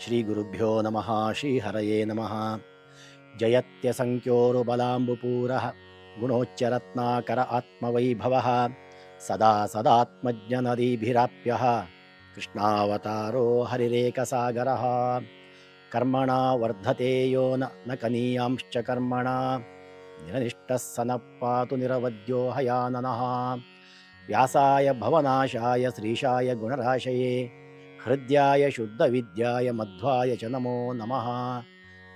ಶ್ರೀ ಗುರುಭ್ಯೋ ನಮಃ. ಶ್ರೀಹರಯೇ ನಮಃ. ಜಯತ್ಯಸಂಖ್ಯೋರುಬಲಾಂಬುಪೂರಃ ಗುಣೋಚ್ಚರತ್ನಾಕರ ಆತ್ಮವೈಭವಃ ಸದಾ ಸದಾತ್ಮಜ್ಞನದೀಭಿರಾಪ್ಯಃ ಕೃಷ್ಣಾವತಾರೋ ಹರಿರೇಕಸಾಗರಃ. ಕರ್ಮಣಾ ವರ್ಧತೆ ಯೋ ನ ಕನೀಯಾಂಶ್ಚ ಕರ್ಮಣಾ ನಿರನಿಷ್ಠಃ ಸನಃ ಪಾತು ನಿರವದ್ಯೋ ಹಯಾನನಃ. ವ್ಯಾಸಾಯ ಭವನಾಶಾಯ ಶ್ರೀಶಾಯ ಗುಣರಾಶಯೇ ಹೃದ್ಯಾಯ ಶುದ್ಧ ವಿದ್ಯಾಯ ಮಧ್ವಾಯ ಚ ನಮೋ ನಮಃ.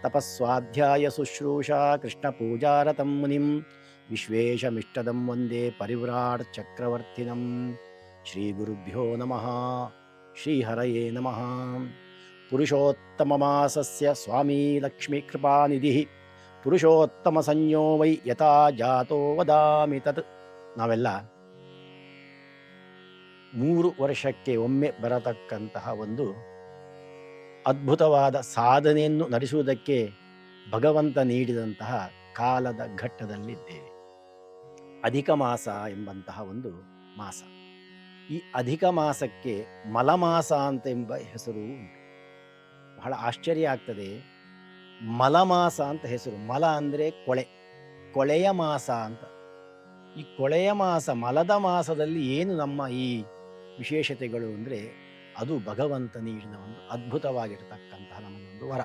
ತಪಸ್ವಾಧ್ಯಾಯ ಶುಶ್ರೂಷಾ ಕೃಷ್ಣ ಪೂಜಾರತಂ ಮುನಿಂ ವಿಶ್ವೇಶಮಿಷ್ಟದಂ ವಂದೇ ಪರಿವ್ರಾಟ್ ಚಕ್ರವರ್ತಿನಂ. ಶ್ರೀ ಗುರುಭ್ಯೋ ನಮಃ. ಶ್ರೀಹರಯೇ ನಮಃ. ಪುರುಷೋತ್ತಮ ಮಾಸಸ್ಯ ಸ್ವಾಮೀ ಲಕ್ಷ್ಮೀ ಕೃಪಾನಿಧಿ ಪುರುಷೋತ್ತಮ ಸಂಜ್ಞೋ ವೈ ಯಥಾ ಜಾತೋ ವದಾಮಿ ತತ್. ನಾವೆಲ್ಲ 3 ವರ್ಷಕ್ಕೆ ಒಮ್ಮೆ ಬರತಕ್ಕಂತಹ ಒಂದು ಅದ್ಭುತವಾದ ಸಾಧನೆಯನ್ನು ನಡೆಸುವುದಕ್ಕೆ ಭಗವಂತ ನೀಡಿದಂತಹ ಕಾಲದ ಘಟ್ಟದಲ್ಲಿದ್ದೇವೆ. ಅಧಿಕ ಮಾಸ ಎಂಬಂತಹ ಒಂದು ಮಾಸ. ಈ ಅಧಿಕ ಮಾಸಕ್ಕೆ ಮಲಮಾಸ ಅಂತ ಎಂಬ ಹೆಸರು ಉಂಟು. ಬಹಳ ಆಶ್ಚರ್ಯ ಆಗ್ತದೆ. ಮಲಮಾಸ ಅಂತ ಹೆಸರು. ಮಲ ಅಂದರೆ ಕೊಳೆಯ ಮಾಸ ಅಂತ. ಈ ಕೊಳೆಯ ಮಾಸ, ಮಲದ ಮಾಸದಲ್ಲಿ ಏನು ನಮ್ಮ ಈ ವಿಶೇಷತೆಗಳು ಅಂದರೆ ಅದು ಭಗವಂತ ನೀಡಿದ ಒಂದು ಅದ್ಭುತವಾಗಿರತಕ್ಕಂತಹ ನಮಗೊಂದು ವರ.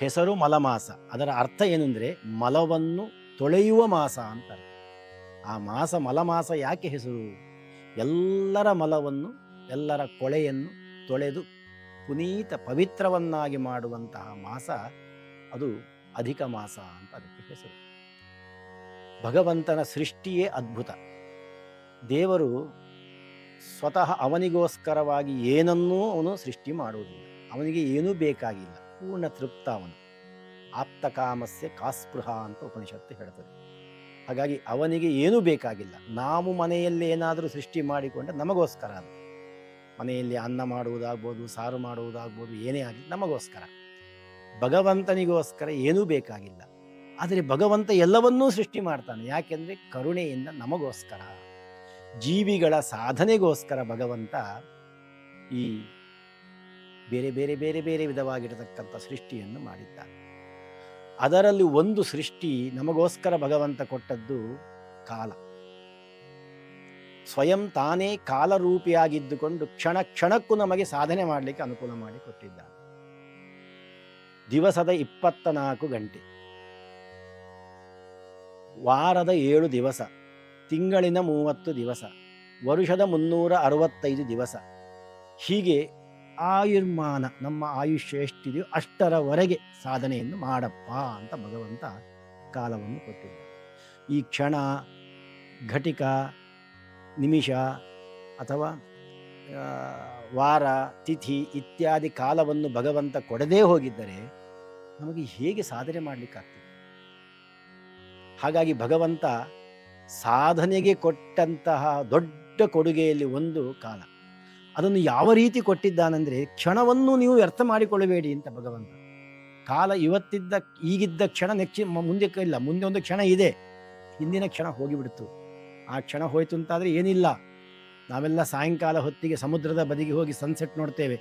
ಹೆಸರು ಮಲಮಾಸ. ಅದರ ಅರ್ಥ ಏನೆಂದರೆ ಮಲವನ್ನು ತೊಳೆಯುವ ಮಾಸ ಅಂತ ಅರ್ಥ. ಆ ಮಾಸ ಮಲಮಾಸ ಯಾಕೆ ಹೆಸರು? ಎಲ್ಲರ ಮಲವನ್ನು, ಎಲ್ಲರ ಕೊಳೆಯನ್ನು ತೊಳೆದು ಪುನೀತ ಪವಿತ್ರವನ್ನಾಗಿ ಮಾಡುವಂತಹ ಮಾಸ ಅದು ಅಧಿಕ ಮಾಸ ಅಂತ ಅದಕ್ಕೆ ಹೆಸರು. ಭಗವಂತನ ಸೃಷ್ಟಿಯೇ ಅದ್ಭುತ. ದೇವರು ಸ್ವತಃ ಅವನಿಗೋಸ್ಕರವಾಗಿ ಏನನ್ನೂ ಅವನು ಸೃಷ್ಟಿ ಮಾಡುವುದಿಲ್ಲ. ಅವನಿಗೆ ಏನೂ ಬೇಕಾಗಿಲ್ಲ. ಪೂರ್ಣ ತೃಪ್ತ ಅವನು. ಆಪ್ತಕಾಮಸ್ಯ ಕಾಸ್ಪೃಹ ಅಂತ ಉಪನಿಷತ್ತು ಹೇಳ್ತದೆ. ಹಾಗಾಗಿ ಅವನಿಗೆ ಏನೂ ಬೇಕಾಗಿಲ್ಲ. ನಾವು ಮನೆಯಲ್ಲಿ ಏನಾದರೂ ಸೃಷ್ಟಿ ಮಾಡಿಕೊಂಡ್ರೆ ನಮಗೋಸ್ಕರ ಅದು. ಮನೆಯಲ್ಲಿ ಅನ್ನ ಮಾಡುವುದಾಗ್ಬೋದು, ಸಾರು ಮಾಡುವುದಾಗ್ಬೋದು, ಏನೇ ಆಗಲಿ ನಮಗೋಸ್ಕರ. ಭಗವಂತನಿಗೋಸ್ಕರ ಏನೂ ಬೇಕಾಗಿಲ್ಲ. ಆದರೆ ಭಗವಂತ ಎಲ್ಲವನ್ನೂ ಸೃಷ್ಟಿ ಮಾಡ್ತಾನೆ. ಯಾಕೆಂದರೆ ಕರುಣೆಯಿಂದ ನಮಗೋಸ್ಕರ, ಜೀವಿಗಳ ಸಾಧನೆಗೋಸ್ಕರ ಭಗವಂತ ಈ ಬೇರೆ ಬೇರೆ ಬೇರೆ ಬೇರೆ ವಿಧವಾಗಿರತಕ್ಕಂಥ ಸೃಷ್ಟಿಯನ್ನು ಮಾಡಿದ್ದಾನೆ. ಅದರಲ್ಲಿ ಒಂದು ಸೃಷ್ಟಿ ನಮಗೋಸ್ಕರ ಭಗವಂತ ಕೊಟ್ಟದ್ದು ಕಾಲ. ಸ್ವಯಂ ತಾನೇ ಕಾಲರೂಪಿಯಾಗಿದ್ದುಕೊಂಡು ಕ್ಷಣ ಕ್ಷಣಕ್ಕೂ ನಮಗೆ ಸಾಧನೆ ಮಾಡಲಿಕ್ಕೆ ಅನುಕೂಲ ಮಾಡಿ ಕೊಟ್ಟಿದ್ದಾನೆ. ದಿವಸದ 24 ಗಂಟೆ, ವಾರದ 7 ದಿವಸ, ತಿಂಗಳಿನ 30 ದಿವಸ, ವರುಷದ 365 ದಿವಸ. ಹೀಗೆ ಆಯುರ್ಮಾನ, ನಮ್ಮ ಆಯುಷ್ಯ ಎಷ್ಟಿದೆಯೋ ಅಷ್ಟರವರೆಗೆ ಸಾಧನೆಯನ್ನು ಮಾಡಪ್ಪ ಅಂತ ಭಗವಂತ ಕಾಲವನ್ನು ಕೊಟ್ಟಿದ್ದಾನೆ. ಈ ಕ್ಷಣ, ಘಟಿಕ, ನಿಮಿಷ ಅಥವಾ ವಾರ, ತಿಥಿ ಇತ್ಯಾದಿ ಕಾಲವನ್ನು ಭಗವಂತ ಕೊಡದೇ ಹೋಗಿದ್ದರೆ ನಮಗೆ ಹೇಗೆ ಸಾಧನೆ ಮಾಡಲಿಕ್ಕಾಗ್ತದೆ? ಹಾಗಾಗಿ ಭಗವಂತ ಸಾಧನೆಗೆ ಕೊಟ್ಟಂತಹ ದೊಡ್ಡ ಕೊಡುಗೆಯಲ್ಲಿ ಒಂದು ಕಾಲ. ಅದನ್ನು ಯಾವ ರೀತಿ ಕೊಟ್ಟಿದ್ದಾನೆಂದರೆ ಕ್ಷಣವನ್ನು ನೀವು ವ್ಯರ್ಥ ಮಾಡಿಕೊಳ್ಳಬೇಡಿ ಅಂತ ಭಗವಂತ. ಕಾಲ ಈಗಿದ್ದ ಕ್ಷಣ ಮುಂದೆ ಇಲ್ಲ. ಮುಂದೆ ಒಂದು ಕ್ಷಣ ಇದೆ. ಹಿಂದಿನ ಕ್ಷಣ ಹೋಗಿಬಿಡ್ತು. ಆ ಕ್ಷಣ ಹೋಯ್ತು ಅಂತಾದರೆ ಏನಿಲ್ಲ. ನಾವೆಲ್ಲ ಸಾಯಂಕಾಲ ಹೊತ್ತಿಗೆ ಸಮುದ್ರದ ಬದಿಗೆ ಹೋಗಿ ಸನ್ಸೆಟ್ ನೋಡ್ತೇವೆ.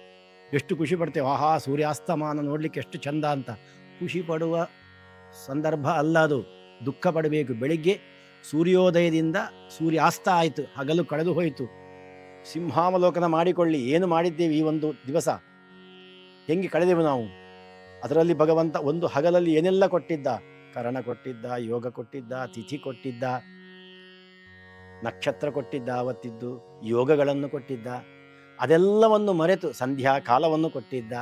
ಎಷ್ಟು ಖುಷಿ ಪಡ್ತೇವೆ. ಆಹಾ, ಸೂರ್ಯಾಸ್ತಮಾನ ನೋಡಲಿಕ್ಕೆ ಎಷ್ಟು ಚಂದ ಅಂತ. ಖುಷಿ ಪಡುವ ಸಂದರ್ಭ ಅಲ್ಲ ಅದು. ದುಃಖ ಪಡಬೇಕು. ಬೆಳಿಗ್ಗೆ ಸೂರ್ಯೋದಯದಿಂದ ಸೂರ್ಯಾಸ್ತ ಆಯಿತು, ಹಗಲು ಕಳೆದು ಹೋಯಿತು. ಸಿಂಹಾವಲೋಕನ ಮಾಡಿಕೊಳ್ಳಿ. ಏನು ಮಾಡಿದ್ದೇವೆ ಈ ಒಂದು ದಿವಸ, ಹೆಂಗೆ ಕಳೆದೆವು ನಾವು? ಅದರಲ್ಲಿ ಭಗವಂತ ಒಂದು ಹಗಲಲ್ಲಿ ಏನೆಲ್ಲ ಕೊಟ್ಟಿದ್ದ? ಕರಣ ಕೊಟ್ಟಿದ್ದ, ಯೋಗ ಕೊಟ್ಟಿದ್ದ, ತಿಥಿ ಕೊಟ್ಟಿದ್ದ, ನಕ್ಷತ್ರ ಕೊಟ್ಟಿದ್ದ, ಅವತ್ತಿದ್ದು ಯೋಗಗಳನ್ನು ಕೊಟ್ಟಿದ್ದ. ಅದೆಲ್ಲವನ್ನು ಮರೆತು ಸಂಧ್ಯಾ ಕಾಲವನ್ನು ಕೊಟ್ಟಿದ್ದ.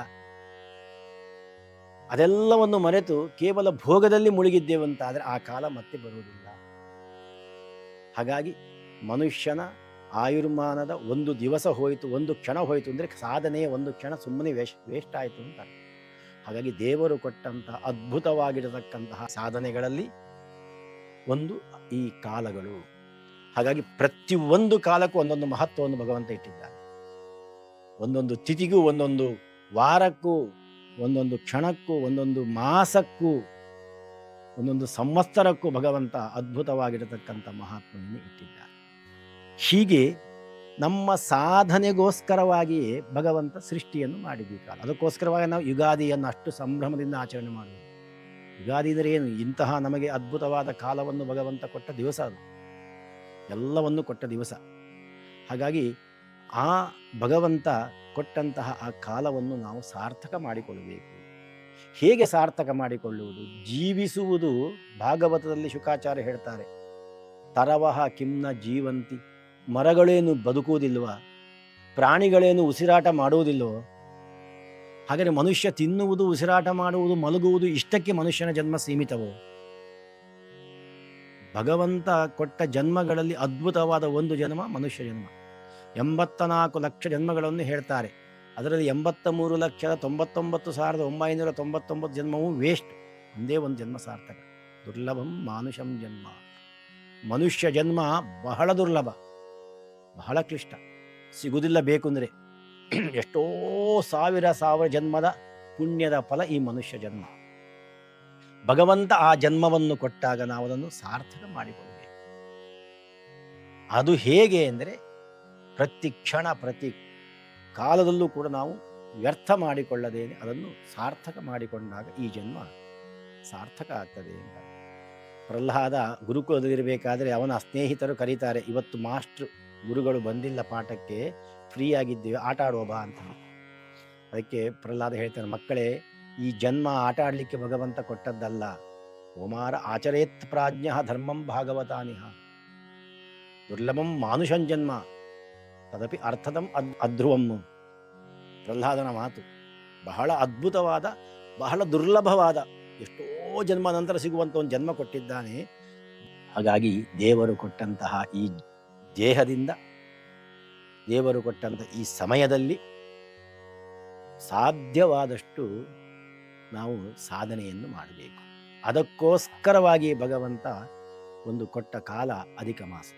ಅದೆಲ್ಲವನ್ನು ಮರೆತು ಕೇವಲ ಭೋಗದಲ್ಲಿ ಮುಳುಗಿದ್ದೇವಂತಾದರೆ ಆ ಕಾಲ ಮತ್ತೆ ಬರುವುದಿಲ್ಲ. ಹಾಗಾಗಿ ಮನುಷ್ಯನ ಆಯುರ್ಮಾನದ ಒಂದು ದಿವಸ ಹೋಯಿತು, ಒಂದು ಕ್ಷಣ ಹೋಯಿತು ಅಂದರೆ ಸಾಧನೆಯ ಒಂದು ಕ್ಷಣ ಸುಮ್ಮನೆ ವೇಸ್ಟ್ ಆಯಿತು ಅಂತ. ಹಾಗಾಗಿ ದೇವರು ಕೊಟ್ಟಂತಹ ಅದ್ಭುತವಾಗಿರತಕ್ಕಂತಹ ಸಾಧನೆಗಳಲ್ಲಿ ಒಂದು ಈ ಕಾಲಗಳು. ಹಾಗಾಗಿ ಪ್ರತಿಯೊಂದು ಕಾಲಕ್ಕೂ ಒಂದೊಂದು ಮಹತ್ವವನ್ನು ಭಗವಂತ ಇಟ್ಟಿದ್ದಾನೆ. ಒಂದೊಂದು ತಿಥಿಗೂ, ಒಂದೊಂದು ವಾರಕ್ಕೂ, ಒಂದೊಂದು ಕ್ಷಣಕ್ಕೂ, ಒಂದೊಂದು ಮಾಸಕ್ಕೂ, ಒಂದೊಂದು ಸಂವತ್ಸರಕ್ಕೂ ಭಗವಂತ ಅದ್ಭುತವಾಗಿರತಕ್ಕಂಥ ಮಹಾತ್ಮೆಯನ್ನು ಇಟ್ಟಿದ್ದಾನೆ. ಹೀಗೆ ನಮ್ಮ ಸಾಧನೆಗೋಸ್ಕರವಾಗಿಯೇ ಭಗವಂತ ಸೃಷ್ಟಿಯನ್ನು ಮಾಡಿದ್ವಿ ಕಾಲ. ಅದಕ್ಕೋಸ್ಕರವಾಗಿ ನಾವು ಯುಗಾದಿಯನ್ನು ಅಷ್ಟು ಸಂಭ್ರಮದಿಂದ ಆಚರಣೆ ಮಾಡುವುದು. ಯುಗಾದಿ ಅಂದರೆ ಏನು? ಇಂತಹ ನಮಗೆ ಅದ್ಭುತವಾದ ಕಾಲವನ್ನು ಭಗವಂತ ಕೊಟ್ಟ ದಿವಸ ಅದು, ಎಲ್ಲವನ್ನು ಕೊಟ್ಟ ದಿವಸ. ಹಾಗಾಗಿ ಆ ಭಗವಂತ ಕೊಟ್ಟಂತಹ ಆ ಕಾಲವನ್ನು ನಾವು ಸಾರ್ಥಕ ಮಾಡಿಕೊಳ್ಳಬೇಕು. ಹೇಗೆ ಸಾರ್ಥಕ ಮಾಡಿಕೊಳ್ಳುವುದು? ಜೀವಿಸುವುದು. ಭಾಗವತದಲ್ಲಿ ಶುಕಾಚಾರ್ಯ ಹೇಳ್ತಾರೆ, ತರವಹ ಕಿಮ್ನ ಜೀವಂತಿ. ಮರಗಳೇನು ಬದುಕುವುದಿಲ್ವಾ? ಪ್ರಾಣಿಗಳೇನು ಉಸಿರಾಟ ಮಾಡುವುದಿಲ್ಲವೋ? ಹಾಗಾದರೆ ಮನುಷ್ಯ ತಿನ್ನುವುದು, ಉಸಿರಾಟ ಮಾಡುವುದು, ಮಲಗುವುದು ಇಷ್ಟಕ್ಕೆ ಮನುಷ್ಯನ ಜನ್ಮ ಸೀಮಿತವೋ? ಭಗವಂತ ಕೊಟ್ಟ ಜನ್ಮಗಳಲ್ಲಿ ಅದ್ಭುತವಾದ ಒಂದು ಜನ್ಮ ಮನುಷ್ಯ ಜನ್ಮ. 84 ಲಕ್ಷ ಜನ್ಮಗಳನ್ನು ಹೇಳ್ತಾರೆ. ಅದರಲ್ಲಿ 83,99,999 ಜನ್ಮವು ವೇಸ್ಟ್. ಒಂದೇ ಒಂದು ಜನ್ಮ ಸಾರ್ಥಕ. ದುರ್ಲಭಂ ಮಾನುಷಂ ಜನ್ಮ. ಮನುಷ್ಯ ಜನ್ಮ ಬಹಳ ದುರ್ಲಭ, ಬಹಳ ಕ್ಲಿಷ್ಟ, ಸಿಗುವುದಿಲ್ಲ. ಬೇಕು ಅಂದರೆ ಎಷ್ಟೋ ಸಾವಿರ ಜನ್ಮದ ಪುಣ್ಯದ ಫಲ ಈ ಮನುಷ್ಯ ಜನ್ಮ. ಭಗವಂತ ಆ ಜನ್ಮವನ್ನು ಕೊಟ್ಟಾಗ ನಾವು ಅದನ್ನು ಸಾರ್ಥಕ ಮಾಡಿಕೊಳ್ಳಬೇಕು. ಅದು ಹೇಗೆ ಅಂದರೆ, ಪ್ರತಿ ಕ್ಷಣ ಪ್ರತಿ ಕಾಲದಲ್ಲೂ ಕೂಡ ನಾವು ವ್ಯರ್ಥ ಮಾಡಿಕೊಳ್ಳದೇನೆ ಅದನ್ನು ಸಾರ್ಥಕ ಮಾಡಿಕೊಂಡಾಗ ಈ ಜನ್ಮ ಸಾರ್ಥಕ ಆಗ್ತದೆ ಅಂತ. ಪ್ರಹ್ಲಾದ ಗುರುಕುಲದಲ್ಲಿರಬೇಕಾದ್ರೆ ಅವನ ಸ್ನೇಹಿತರು ಕರೀತಾರೆ, ಇವತ್ತು ಮಾಸ್ಟ್ರು ಗುರುಗಳು ಬಂದಿಲ್ಲ ಪಾಠಕ್ಕೆ, ಫ್ರೀ ಆಗಿದ್ದೇವೆ, ಆಟ ಆಡುವ ಬಾ ಅಂತ. ಅದಕ್ಕೆ ಪ್ರಹ್ಲಾದ ಹೇಳ್ತಾನೆ, ಮಕ್ಕಳೇ, ಈ ಜನ್ಮ ಆಟ ಆಡಲಿಕ್ಕೆ ಭಗವಂತ ಕೊಟ್ಟದ್ದಲ್ಲ. ಓಮಾರ ಆಚರೇತ್ ಪ್ರಾಜ್ಞ ಧರ್ಮಂ ಭಾಗವತಾನಿಹ ದುರ್ಲಭಂ ಮಾನುಷಂ ಜನ್ಮ ತದಪಿ ಅರ್ಥದಂ ಅಧ್ರುವಂ. ಪ್ರಹ್ಲಾದನ ಮಾತು ಬಹಳ ಅದ್ಭುತವಾದ, ಬಹಳ ದುರ್ಲಭವಾದ, ಎಷ್ಟೋ ಜನ್ಮ ನಂತರ ಸಿಗುವಂಥ ಒಂದು ಜನ್ಮ ಕೊಟ್ಟಿದ್ದಾನೆ. ಹಾಗಾಗಿ ದೇವರು ಕೊಟ್ಟಂತಹ ಈ ದೇಹದಿಂದ, ದೇವರು ಕೊಟ್ಟಂತಹ ಈ ಸಮಯದಲ್ಲಿ ಸಾಧ್ಯವಾದಷ್ಟು ನಾವು ಸಾಧನೆಯನ್ನು ಮಾಡಬೇಕು. ಅದಕ್ಕೋಸ್ಕರವಾಗಿ ಭಗವಂತ ಒಂದು ಕೊಟ್ಟ ಕಾಲ ಅಧಿಕ ಮಾಸ.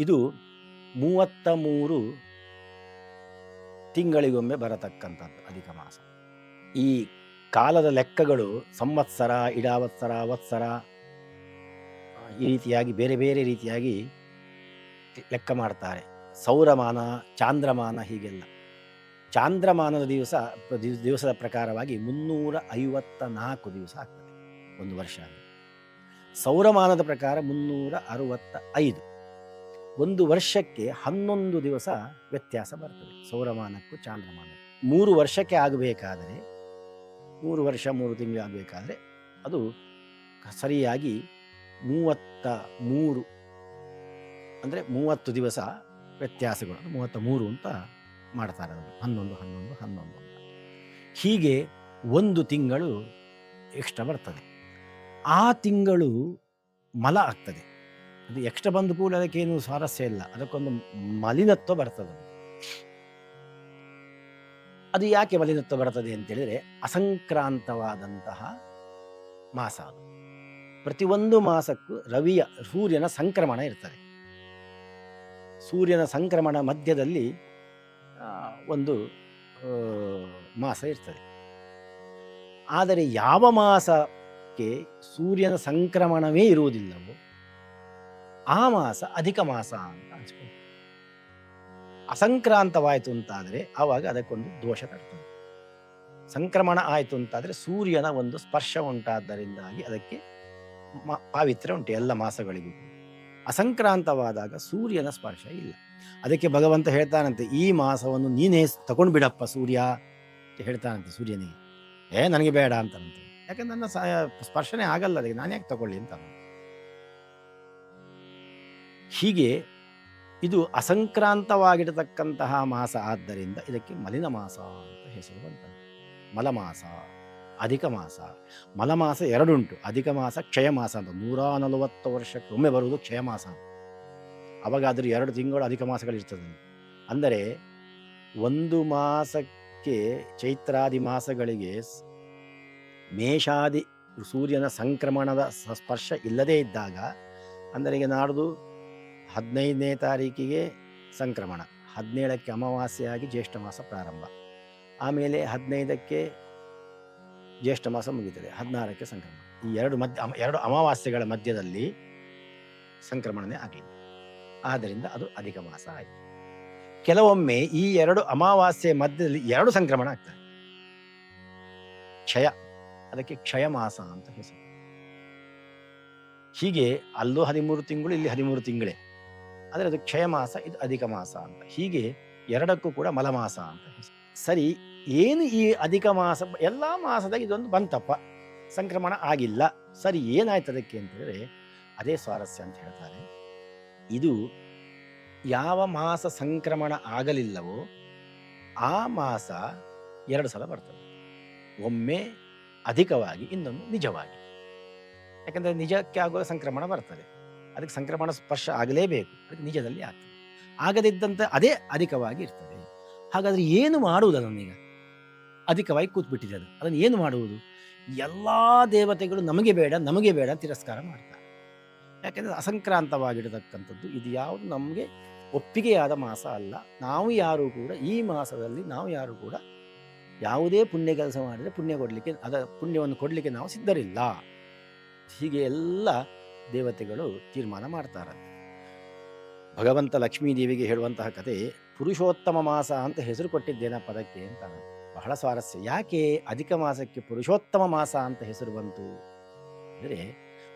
ಇದು 33 ತಿಂಗಳಿಗೊಮ್ಮೆ ಬರತಕ್ಕಂಥದ್ದು ಅಧಿಕ ಮಾಸ. ಈ ಕಾಲದ ಲೆಕ್ಕಗಳು ಸಂವತ್ಸರ, ಇಡಾವತ್ಸರ, ವತ್ಸರ, ಈ ರೀತಿಯಾಗಿ ಬೇರೆ ಬೇರೆ ರೀತಿಯಾಗಿ ಲೆಕ್ಕ ಮಾಡ್ತಾರೆ. ಸೌರಮಾನ, ಚಾಂದ್ರಮಾನ, ಹೀಗೆಲ್ಲ. ಚಾಂದ್ರಮಾನದ ದಿವಸದ ಪ್ರಕಾರವಾಗಿ 354 ದಿವಸ ಆಗ್ತದೆ ಒಂದು ವರ್ಷ. ಸೌರಮಾನದ ಪ್ರಕಾರ 365. ಒಂದು ವರ್ಷಕ್ಕೆ 11 ದಿವಸ ವ್ಯತ್ಯಾಸ ಬರ್ತದೆ ಸೌರಮಾನಕ್ಕೂ ಚಾಂದ್ರಮಾನಕ್ಕೂ. 3 ವರ್ಷಕ್ಕೆ ಆಗಬೇಕಾದರೆ, 3 ವರ್ಷ 3 ತಿಂಗಳು ಆಗಬೇಕಾದ್ರೆ ಅದು ಸರಿಯಾಗಿ 33 ಅಂದರೆ 30 ದಿವಸ ವ್ಯತ್ಯಾಸಗಳು, 33 ಅಂತ ಮಾಡ್ತಾರೆ. ಅದನ್ನು 11 11 11 ಅಂತ. ಹೀಗೆ ಒಂದು ತಿಂಗಳು ಎಕ್ಸ್ಟ್ರಾ ಬರ್ತದೆ. ಆ ತಿಂಗಳು ಮಲ ಆಗ್ತದೆ. ಅದು ಎಕ್ಸ್ಟ್ರಾ ಬಂದು ಕೂಡ ಅದಕ್ಕೇನು ಸ್ವಾರಸ್ಯ ಇಲ್ಲ, ಅದಕ್ಕೊಂದು ಮಲಿನತ್ವ ಬರ್ತದೆ. ಅದು ಯಾಕೆ ಮಲಿನತ್ವ ಬರ್ತದೆ ಅಂತೇಳಿದರೆ, ಅಸಂಕ್ರಾಂತವಾದಂತಹ ಮಾಸ ಅದು. ಪ್ರತಿಯೊಂದು ಮಾಸಕ್ಕೂ ಸೂರ್ಯನ ಸಂಕ್ರಮಣ ಇರ್ತದೆ. ಸೂರ್ಯನ ಸಂಕ್ರಮಣ ಮಧ್ಯದಲ್ಲಿ ಒಂದು ಮಾಸ ಇರ್ತದೆ. ಆದರೆ ಯಾವ ಮಾಸಕ್ಕೆ ಸೂರ್ಯನ ಸಂಕ್ರಮಣವೇ ಇರುವುದಿಲ್ಲವೋ ಆ ಮಾಸ ಅಧಿಕ ಮಾಸ ಅಂತ ಅನ್ಸ್ಕೊಂಡು, ಅಸಂಕ್ರಾಂತವಾಯಿತು ಅಂತಾದರೆ ಆವಾಗ ಅದಕ್ಕೊಂದು ದೋಷ ತರ್ತದೆ. ಸಂಕ್ರಮಣ ಆಯಿತು ಅಂತಾದರೆ ಸೂರ್ಯನ ಒಂದು ಸ್ಪರ್ಶ ಉಂಟಾದ್ದರಿಂದಾಗಿ ಅದಕ್ಕೆ ಪಾವಿತ್ರ್ಯ ಉಂಟು ಎಲ್ಲ ಮಾಸಗಳಿಗೂ. ಅಸಂಕ್ರಾಂತವಾದಾಗ ಸೂರ್ಯನ ಸ್ಪರ್ಶ ಇಲ್ಲ. ಅದಕ್ಕೆ ಭಗವಂತ ಹೇಳ್ತಾನಂತೆ, ಈ ಮಾಸವನ್ನು ನೀನೇ ತಗೊಂಡು ಬಿಡಪ್ಪ ಸೂರ್ಯ ಅಂತ ಹೇಳ್ತಾನಂತೆ ಸೂರ್ಯನಿಗೆ. ನನಗೆ ಬೇಡ ಅಂತಾನಂತೆ, ಯಾಕಂದ್ರೆ ನನ್ನ ಸ್ಪರ್ಶನೆ ಆಗಲ್ಲ ಅದಕ್ಕೆ, ನಾನು ಯಾಕೆ ತಗೊಳ್ಳಿ ಅಂತ. ಹೀಗೆ ಇದು ಅಸಂಕ್ರಾಂತವಾಗಿರತಕ್ಕಂತಹ ಮಾಸ ಆದ್ದರಿಂದ ಇದಕ್ಕೆ ಮಲಿನ ಮಾಸ ಅಂತ ಹೆಸರು ಬಂತಂತೆ. ಮಲಮಾಸ, ಅಧಿಕ ಮಾಸ. ಮಲಮಾಸ 2 ಉಂಟು. ಅಧಿಕ ಮಾಸ, ಕ್ಷಯ ಮಾಸ ಅಂತ. 140 ವರ್ಷಕ್ಕೆ ಒಮ್ಮೆ ಬರುವುದು ಕ್ಷಯ ಮಾಸ. ಅವಾಗ ಅದ್ರ 2 ತಿಂಗಳು ಅಧಿಕ ಮಾಸಗಳಿರ್ತದೆ. ಅಂದರೆ ಒಂದು ಮಾಸಕ್ಕೆ, ಚೈತ್ರಾದಿ ಮಾಸಗಳಿಗೆ ಮೇಷಾದಿ ಸೂರ್ಯನ ಸಂಕ್ರಮಣದ ಸ್ಪರ್ಶ ಇಲ್ಲದೇ ಇದ್ದಾಗ, ಅಂದರೆ ಈಗ ನಾಡ್ದು 15ನೇ ತಾರೀಕಿಗೆ ಸಂಕ್ರಮಣ, 17ಕ್ಕೆ ಅಮಾವಾಸ್ಯೆಯಾಗಿ ಜ್ಯೇಷ್ಠ ಮಾಸ ಪ್ರಾರಂಭ, ಆಮೇಲೆ 15ಕ್ಕೆ ಜ್ಯೇಷ್ಠ ಮಾಸ ಮುಗಿತದೆ, 16ಕ್ಕೆ ಸಂಕ್ರಮಣ. ಈ 2 ಅಮಾವಾಸ್ಯೆಗಳ ಮಧ್ಯದಲ್ಲಿ ಸಂಕ್ರಮಣನೇ ಆಗಲಿಲ್ಲ, ಆದ್ದರಿಂದ ಅದು ಅಧಿಕ ಮಾಸ ಆಯಿತು. ಕೆಲವೊಮ್ಮೆ ಈ 2 ಅಮಾವಾಸ್ಯೆ ಮಧ್ಯದಲ್ಲಿ 2 ಸಂಕ್ರಮಣ ಆಗ್ತದೆ. ಕ್ಷಯ, ಅದಕ್ಕೆ ಕ್ಷಯ ಮಾಸ ಅಂತ ಹೆಸರು. ಹೀಗೆ ಅಲ್ಲೂ 13 ತಿಂಗಳು, ಇಲ್ಲಿ 13 ತಿಂಗಳೇ. ಆದರೆ ಅದು ಕ್ಷಯ ಮಾಸ, ಇದು ಅಧಿಕ ಮಾಸ ಅಂತ. ಹೀಗೆ 2ಕ್ಕೂ ಕೂಡ ಮಲಮಾಸ ಅಂತ ಹೆಸರು. ಸರಿ, ಏನು ಈ ಅಧಿಕ ಮಾಸ? ಎಲ್ಲಾ ಮಾಸದಾಗ ಇದೊಂದು ಬಂತಪ್ಪ, ಸಂಕ್ರಮಣ ಆಗಿಲ್ಲ. ಸರಿ, ಏನಾಯ್ತು ಅದಕ್ಕೆ ಅಂತ ಹೇಳಿದ್ರೆ ಅದೇ ಸ್ವಾರಸ್ಯ ಅಂತ ಹೇಳ್ತಾರೆ. ಇದು ಯಾವ ಮಾಸ ಸಂಕ್ರಮಣ ಆಗಲಿಲ್ಲವೋ ಆ ಮಾಸ 2 ಸಲ ಬರ್ತದೆ. ಒಮ್ಮೆ ಅಧಿಕವಾಗಿ, ಇನ್ನೊಮ್ಮೆ ನಿಜವಾಗಿ. ಯಾಕಂದರೆ ನಿಜಕ್ಕೆ ಆಗುವ ಸಂಕ್ರಮಣ ಬರ್ತದೆ, ಅದಕ್ಕೆ ಸಂಕ್ರಮಣ ಸ್ಪರ್ಶ ಆಗಲೇಬೇಕು, ಅದಕ್ಕೆ ನಿಜದಲ್ಲಿ ಆಗ್ತದೆ. ಆಗದಿದ್ದಂತೆ ಅದೇ ಅಧಿಕವಾಗಿ ಇರ್ತದೆ. ಹಾಗಾದರೆ ಏನು ಮಾಡುವುದು? ಅದನ್ನೀಗ ಅಧಿಕವಾಗಿ ಕೂತ್ಬಿಟ್ಟಿದೆ, ಅದನ್ನು ಏನು ಮಾಡುವುದು? ಎಲ್ಲ ದೇವತೆಗಳು ನಮಗೆ ಬೇಡ, ನಮಗೆ ಬೇಡ ತಿರಸ್ಕಾರ ಮಾಡ್ತಾರೆ. ಯಾಕೆಂದರೆ ಅಸಂಕ್ರಾಂತವಾಗಿರತಕ್ಕಂಥದ್ದು ಇದು ಯಾವುದು ನಮಗೆ ಒಪ್ಪಿಗೆಯಾದ ಮಾಸ ಅಲ್ಲ. ನಾವು ಯಾರೂ ಕೂಡ ಈ ಮಾಸದಲ್ಲಿ ಯಾರೂ ಕೂಡ ಯಾವುದೇ ಪುಣ್ಯ ಕೆಲಸ ಮಾಡಿದರೆ ಪುಣ್ಯ ಕೊಡಲಿಕ್ಕೆ, ಪುಣ್ಯವನ್ನು ಕೊಡಲಿಕ್ಕೆ ನಾವು ಸಿದ್ಧರಿಲ್ಲ. ಹೀಗೆ ಎಲ್ಲ ದೇವತೆಗಳು ತೀರ್ಮಾನ ಮಾಡ್ತಾರೆ. ಭಗವಂತ ಲಕ್ಷ್ಮೀದೇವಿಗೆ ಹೇಳುವಂತಹ ಕತೆ, ಪುರುಷೋತ್ತಮ ಮಾಸ ಅಂತ ಹೆಸರು ಕೊಟ್ಟಿದ್ದೇನೆ ಪದಕ್ಕೆ ಅಂತ. ಬಹಳ ಸ್ವಾರಸ್ಯ. ಯಾಕೆ ಅಧಿಕ ಮಾಸಕ್ಕೆ ಪುರುಷೋತ್ತಮ ಮಾಸ ಅಂತ ಹೆಸರು ಬಂತು ಅಂದರೆ,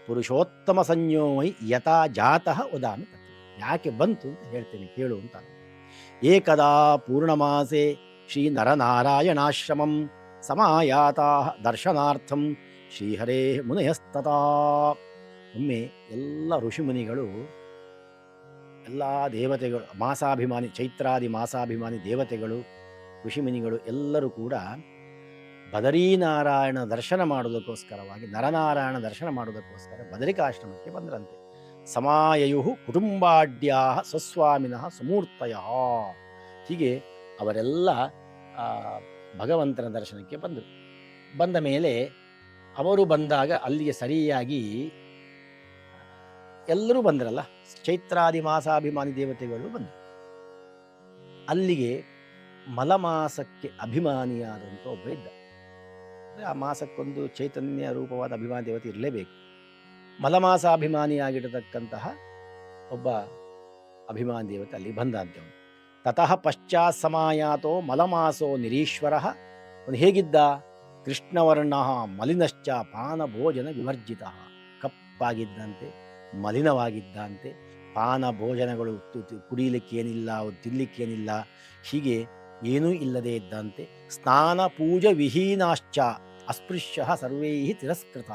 ಪುರುಷೋತ್ತಮ ಸಂಯೋಮೈ ಯಥಾ ಜಾತಃ ವದಾಮಿ ತತ್. ಯಾಕೆ ಬಂತು ಅಂತ ಹೇಳ್ತೇನೆ, ಕೇಳು ಅಂತ. ಏಕದಾ ಪೂರ್ಣಮಾಸೆ ಶ್ರೀ ನರನಾರಾಯಣಾಶ್ರಮಂ ಸಮಾಯಾತಾ ದರ್ಶನಾರ್ಥಂ ಶ್ರೀಹರೇ ಮುನಯಸ್ತತಾ. ಒಮ್ಮೆ ಎಲ್ಲ ಋಷಿಮುನಿಗಳು, ಎಲ್ಲ ದೇವತೆಗಳು, ಮಾಸಾಭಿಮಾನಿ, ಚೈತ್ರಾದಿ ಮಾಸಾಭಿಮಾನಿ ದೇವತೆಗಳು, ಋಷಿಮುನಿಗಳು ಎಲ್ಲರೂ ಕೂಡ ಬದರೀನಾರಾಯಣ ದರ್ಶನ ಮಾಡೋದಕ್ಕೋಸ್ಕರವಾಗಿ, ನರನಾರಾಯಣ ದರ್ಶನ ಮಾಡೋದಕ್ಕೋಸ್ಕರ ಬದರಿಕಾಶ್ರಮಕ್ಕೆ ಬಂದ್ರಂತೆ. ಸಮಾಯಯು ಕುಟುಂಬಾಢ್ಯಾ ಸ್ವಸ್ವಾಮಿನಃ ಸುಮೂರ್ತಯ. ಹೀಗೆ ಅವರೆಲ್ಲ ಭಗವಂತನ ದರ್ಶನಕ್ಕೆ ಬಂದರು. ಬಂದ ಮೇಲೆ ಅವರು ಬಂದಾಗ ಅಲ್ಲಿಗೆ ಸರಿಯಾಗಿ ಎಲ್ಲರೂ ಬಂದ್ರಲ್ಲ, ಚೈತ್ರಾದಿ ಮಾಸಾಭಿಮಾನಿ ದೇವತೆಗಳು ಬಂದರು. ಅಲ್ಲಿಗೆ ಮಲಮಾಸಕ್ಕೆ ಅಭಿಮಾನಿಯಾದಂಥ ಒಬ್ಬ ಇದ್ದ. ಆ ಮಾಸಕ್ಕೊಂದು ಚೈತನ್ಯ ರೂಪವಾದ ಅಭಿಮಾನಿ ದೇವತೆ ಇರಲೇಬೇಕು. ಮಲಮಾಸಾಭಿಮಾನಿಯಾಗಿರತಕ್ಕಂತಹ ಒಬ್ಬ ಅಭಿಮಾನಿ ದೇವತೆ ಅಲ್ಲಿ ಬಂದಂತೆ. ತತಃ ಪಶ್ಚಾತ್ ಸಮಾಯಾತೋ ಮಲಮಾಸೋ ನಿರೀಶ್ವರ. ಅವನು ಹೇಗಿದ್ದ? ಕೃಷ್ಣವರ್ಣ ಮಲಿನಶ್ಚ ಪಾನ ಭೋಜನ ವಿವರ್ಜಿತ. ಕಪ್ಪಾಗಿದ್ದಂತೆ, ಮಲಿನವಾಗಿದ್ದಂತೆ, ಪಾನ ಭೋಜನಗಳು ಕುಡಿಯಲಿಕ್ಕೇನಿಲ್ಲ, ತಿನ್ನಲಿಕ್ಕೇನಿಲ್ಲ, ಹೀಗೆ ಏನೂ ಇಲ್ಲದೆ ಇದ್ದಂತೆ. ಸ್ನಾನ ಪೂಜ ವಿಹೀನಾಶ್ಚ ಅಸ್ಪೃಶ್ಯ ಸರ್ವೈ ತಿರಸ್ಕೃತ.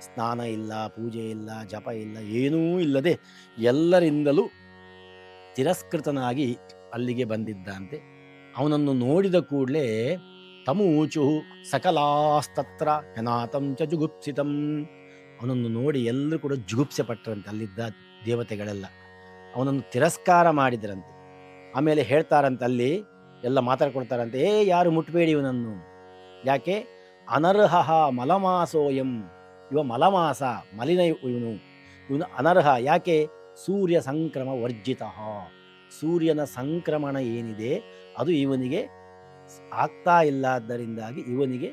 ಸ್ನಾನ ಇಲ್ಲ, ಪೂಜೆ ಇಲ್ಲ, ಜಪ ಇಲ್ಲ, ಏನೂ ಇಲ್ಲದೆ ಎಲ್ಲರಿಂದಲೂ ತಿರಸ್ಕೃತನಾಗಿ ಅಲ್ಲಿಗೆ ಬಂದಿದ್ದಂತೆ. ಅವನನ್ನು ನೋಡಿದ ಕೂಡಲೇ ತಮೂಚು ಸಕಲಾಸ್ತತ್ರ ಹೆನಾತಂ ಚ ಜುಗುಪ್ಸಿತಂ. ಅವನನ್ನು ನೋಡಿ ಎಲ್ಲರೂ ಕೂಡ ಜುಗುಪ್ಸೆ ಪಟ್ಟರಂತೆ, ಅಲ್ಲಿದ್ದ ದೇವತೆಗಳೆಲ್ಲ ಅವನನ್ನು ತಿರಸ್ಕಾರ ಮಾಡಿದ್ರಂತೆ. ಆಮೇಲೆ ಹೇಳ್ತಾರಂತೆ, ಅಲ್ಲಿ ಎಲ್ಲ ಮಾತಾಡ್ಕೊಳ್ತಾರಂತೆ, ಯಾರು ಮುಟ್ಬೇಡಿ ಇವನನ್ನು. ಯಾಕೆ? ಅನರ್ಹ ಮಲಮಾಸೋಯಂ. ಇವ ಮಲಮಾಸ, ಮಲಿನ ಇವನು ಅನರ್ಹ. ಯಾಕೆ? ಸೂರ್ಯ ಸಂಕ್ರಮ ವರ್ಜಿತ. ಸೂರ್ಯನ ಸಂಕ್ರಮಣ ಏನಿದೆ ಅದು ಇವನಿಗೆ ಆಗ್ತಾ ಇಲ್ಲ. ಆದ್ದರಿಂದಾಗಿ ಇವನಿಗೆ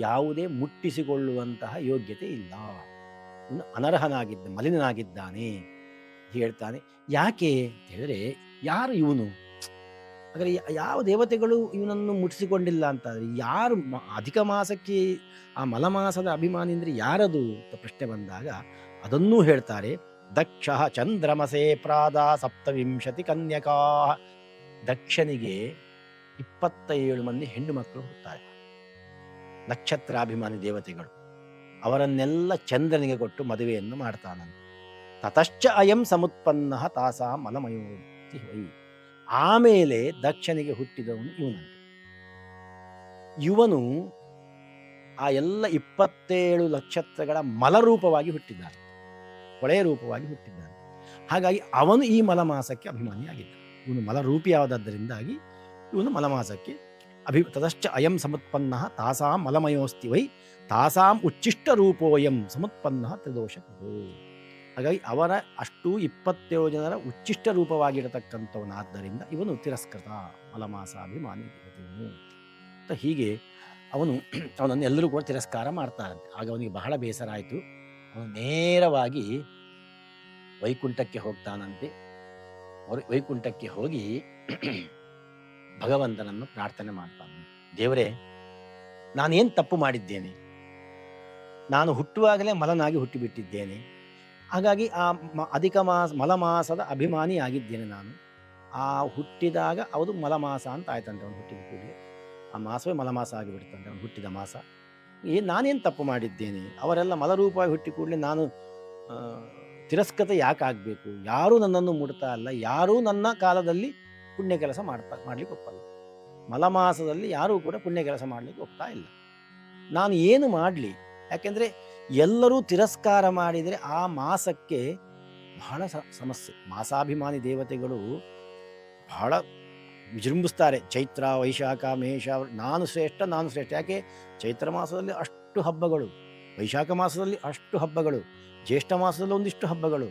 ಯಾವುದೇ ಮುಟ್ಟಿಸಿಕೊಳ್ಳುವಂತಹ ಯೋಗ್ಯತೆ ಇಲ್ಲ. ಇವನು ಅನರ್ಹನಾಗಿದ್ದ, ಮಲಿನನಾಗಿದ್ದಾನೆ ಹೇಳ್ತಾನೆ. ಯಾಕೆ ಅಂತ ಹೇಳಿದ್ರೆ, ಯಾರು ಇವನು? ಹಾಗಾದರೆ ಯಾವ ದೇವತೆಗಳು ಇವನನ್ನು ಮುಟ್ಟಿಸಿಕೊಂಡಿಲ್ಲ ಅಂತ ಯಾರು? ಅಧಿಕ ಮಾಸಕ್ಕೆ ಆ ಮಲಮಾಸದ ಅಭಿಮಾನಿ ಅಂದರೆ ಯಾರದು ಅಂತ ಪ್ರಶ್ನೆ ಬಂದಾಗ ಅದನ್ನೂ ಹೇಳ್ತಾರೆ. ದಕ್ಷ ಚಂದ್ರಮಸೆ ಪ್ರಾದ ಸಪ್ತವಿಂಶತಿ ಕನ್ಯಕಾ. ದಕ್ಷನಿಗೆ 27 ಮಂದಿ ಹೆಣ್ಣು ಮಕ್ಕಳು ಹುಟ್ಟುತ್ತಾರೆ, ನಕ್ಷತ್ರಾಭಿಮಾನಿ ದೇವತೆಗಳು. ಅವರನ್ನೆಲ್ಲ ಚಂದ್ರನಿಗೆ ಕೊಟ್ಟು ಮದುವೆಯನ್ನು ಮಾಡ್ತಾನಂತೆ. ತತಶ್ಚ ಅಯಂ ಸಮುತ್ಪನ್ನ ತಾಸಾ ಮಲಮಯೋತಿ ವೈ. ಆಮೇಲೆ ದಕ್ಷನಿಗೆ ಹುಟ್ಟಿದವನು ಇವನಂತೆ. ಇವನು ಆ ಎಲ್ಲ 27 ನಕ್ಷತ್ರಗಳ ಮಲರೂಪವಾಗಿ ಹುಟ್ಟಿದ್ದಾನೆ, ಕೊಳೆಯ ರೂಪವಾಗಿ ಹುಟ್ಟಿದ್ದಾನೆ. ಹಾಗಾಗಿ ಅವನು ಈ ಮಲಮಾಸಕ್ಕೆ ಅಭಿಮಾನಿಯಾಗಿದ್ದ. ಇವನು ಮಲರೂಪಿಯಾದದ್ದರಿಂದಾಗಿ ಇವನು ಮಲಮಾಸಕ್ಕೆ ತತಶ್ಚ ಅಯಂ ಸಮುತ್ಪನ್ನ ತಾಸಾಂ ಮಲಮಯೋಸ್ತಿ ವೈ ತಾಸಾಂ ಉಚ್ಚಿಷ್ಟ ರೂಪೋಯಂ ಸಮುತ್ಪನ್ನ ತ್ರಿದೋಷಕರು. ಹಾಗಾಗಿ ಅವರ ಅಷ್ಟು 27 ಜನರ ಉಚ್ಚಿಷ್ಟ ರೂಪವಾಗಿರತಕ್ಕಂಥವನಾದ್ದರಿಂದ ಇವನು ತಿರಸ್ಕೃತ, ಮಲಮಾಸಾಭಿಮಾನಿ ದೇವತೆಯವನು ಅಂತ. ಹೀಗೆ ಅವನನ್ನು ಎಲ್ಲರೂ ಕೂಡ ತಿರಸ್ಕಾರ ಮಾಡ್ತಾರಂತೆ. ಆಗ ಅವನಿಗೆ ಬಹಳ ಬೇಸರ ಆಯಿತು. ಅವನು ನೇರವಾಗಿ ವೈಕುಂಠಕ್ಕೆ ಹೋಗ್ತಾನಂತೆ. ವೈಕುಂಠಕ್ಕೆ ಹೋಗಿ ಭಗವಂತನನ್ನು ಪ್ರಾರ್ಥನೆ ಮಾಡ್ತಾನೆ. ದೇವರೇ, ನಾನೇನು ತಪ್ಪು ಮಾಡಿದ್ದೇನೆ? ನಾನು ಹುಟ್ಟುವಾಗಲೇ ಮಲನಾಗಿ ಹುಟ್ಟಿಬಿಟ್ಟಿದ್ದೇನೆ. ಹಾಗಾಗಿ ಆ ಅಧಿಕ ಮಲಮಾಸದ ಅಭಿಮಾನಿಯಾಗಿದ್ದೇನೆ ನಾನು. ಆ ಹುಟ್ಟಿದಾಗ ಅದು ಮಲಮಾಸ ಅಂತ ಆಯ್ತಂತೆ. ಅವನು ಹುಟ್ಟಿದ ಕೂಡಲೇ ಆ ಮಾಸವೇ ಮಲಮಾಸ ಆಗಿಬಿಡ್ತಂತೆ, ಅವನು ಹುಟ್ಟಿದ ಮಾಸ. ನಾನೇನು ತಪ್ಪು ಮಾಡಿದ್ದೇನೆ? ಅವರೆಲ್ಲ ಮಲರೂಪವಾಗಿ ಹುಟ್ಟಿ ಕೂಡಲೇ ನಾನು ತಿರಸ್ಕೃತ ಯಾಕೆ ಆಗಬೇಕು? ಯಾರೂ ನನ್ನನ್ನು ಮುಡ್ತಾ ಇಲ್ಲ, ಯಾರೂ ನನ್ನ ಕಾಲದಲ್ಲಿ ಪುಣ್ಯ ಕೆಲಸ ಮಾಡ್ಲಿಕ್ಕೆ ಒಪ್ಪಲ್ಲ. ಮಲಮಾಸದಲ್ಲಿ ಯಾರೂ ಕೂಡ ಪುಣ್ಯ ಕೆಲಸ ಮಾಡಲಿಕ್ಕೆ ಒಪ್ತಾ ಇಲ್ಲ. ನಾನು ಏನು ಮಾಡಲಿ? ಯಾಕೆಂದರೆ ಎಲ್ಲರೂ ತಿರಸ್ಕಾರ ಮಾಡಿದರೆ ಆ ಮಾಸಕ್ಕೆ ಬಹಳ ಸಮಸ್ಯೆ. ಮಾಸಾಭಿಮಾನಿ ದೇವತೆಗಳು ಬಹಳ ವಿಜೃಂಭಿಸ್ತಾರೆ. ಚೈತ್ರ, ವೈಶಾಖ, ಮೇಷ, ನಾನು ಶ್ರೇಷ್ಠ, ನಾನು ಶ್ರೇಷ್ಠ. ಯಾಕೆ? ಚೈತ್ರ ಮಾಸದಲ್ಲಿ ಅಷ್ಟು ಹಬ್ಬಗಳು, ವೈಶಾಖ ಮಾಸದಲ್ಲಿ ಅಷ್ಟು ಹಬ್ಬಗಳು, ಜ್ಯೇಷ್ಠ ಮಾಸದಲ್ಲಿ ಒಂದಿಷ್ಟು ಹಬ್ಬಗಳು,